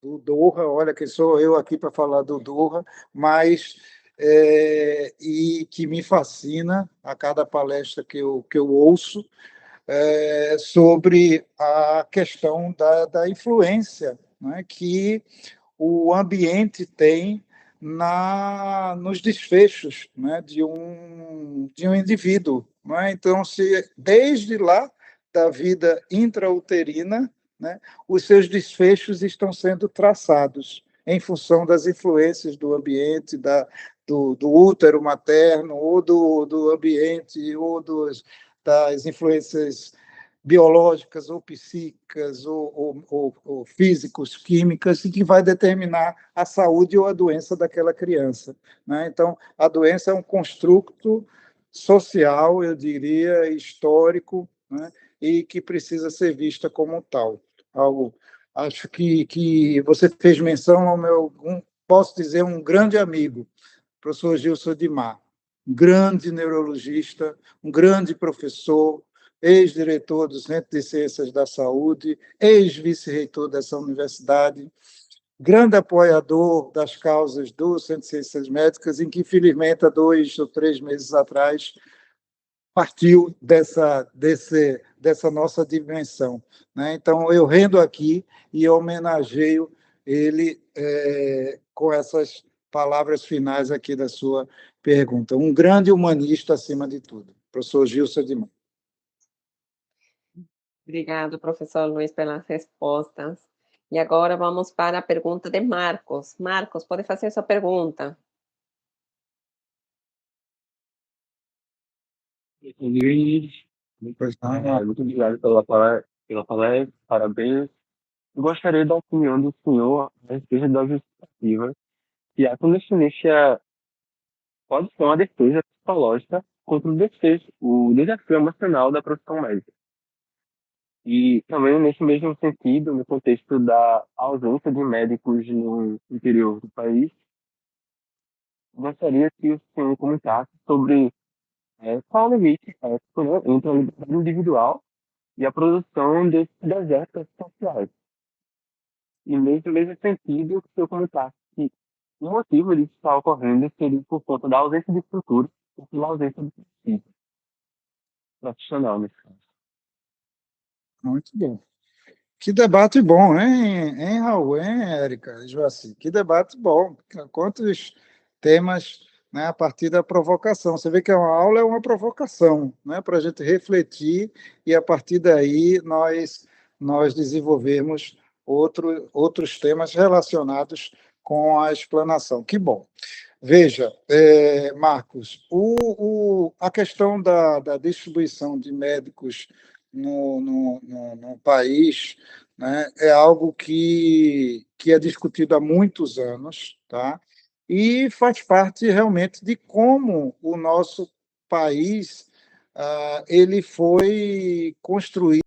Doha. Olha, que sou eu aqui para falar do Doha, mas e que me fascina a cada palestra que eu ouço, sobre a questão da influência, né, que o ambiente tem nos desfechos, né, de um indivíduo. Né? Então, se desde lá da vida intrauterina, né, os seus desfechos estão sendo traçados em função das influências do ambiente, do útero materno, ou do ambiente, ou das influências biológicas ou psíquicas ou físicos, químicas, e que vai determinar a saúde ou a doença daquela criança. Né? Então, a doença é um construto social, eu diria, histórico, né? E que precisa ser vista como tal. Acho que você fez menção ao posso dizer, um grande amigo, professor Gilson de Mar, um grande neurologista, um grande professor, ex-diretor do Centro de Ciências da Saúde, ex-vice-reitor dessa universidade, grande apoiador das causas do Centro de Ciências Médicas, em que, infelizmente, há 2 ou 3 meses atrás, partiu dessa nossa dimensão. Né? Então, eu rendo aqui e homenageio ele com essas palavras finais aqui da sua pergunta. Um grande humanista, acima de tudo. Professor Gilson de Mar. Obrigado, professor Luiz, pelas respostas. E agora vamos para a pergunta de Marcos. Marcos, pode fazer sua pergunta. Muito obrigado pela palestra, parabéns. Eu gostaria da opinião do senhor a respeito da justificativa que a clandestinência pode ser uma defesa psicológica contra o desafio emocional da profissão médica. E também, nesse mesmo sentido, no contexto da ausência de médicos no interior do país, gostaria que o senhor comentasse sobre qual é o limite ético, né, entre a liberdade individual e a produção desses desertos sociais. E nesse mesmo sentido, que o senhor comentasse que o motivo disso estar ocorrendo seria por conta da ausência de estrutura ou pela ausência de princípio profissional, nesse caso. Muito bom. Que debate bom, hein Raul, hein, Érica, Joaci? Que debate bom. Quantos temas, né, a partir da provocação. Você vê que uma aula é uma provocação, né, para a gente refletir e, a partir daí, nós desenvolvermos outros temas relacionados com a explanação. Que bom. Veja, Marcos, a questão da distribuição de médicos no país, né, é algo que é discutido há muitos anos, tá? E faz parte realmente de como o nosso país ele foi construído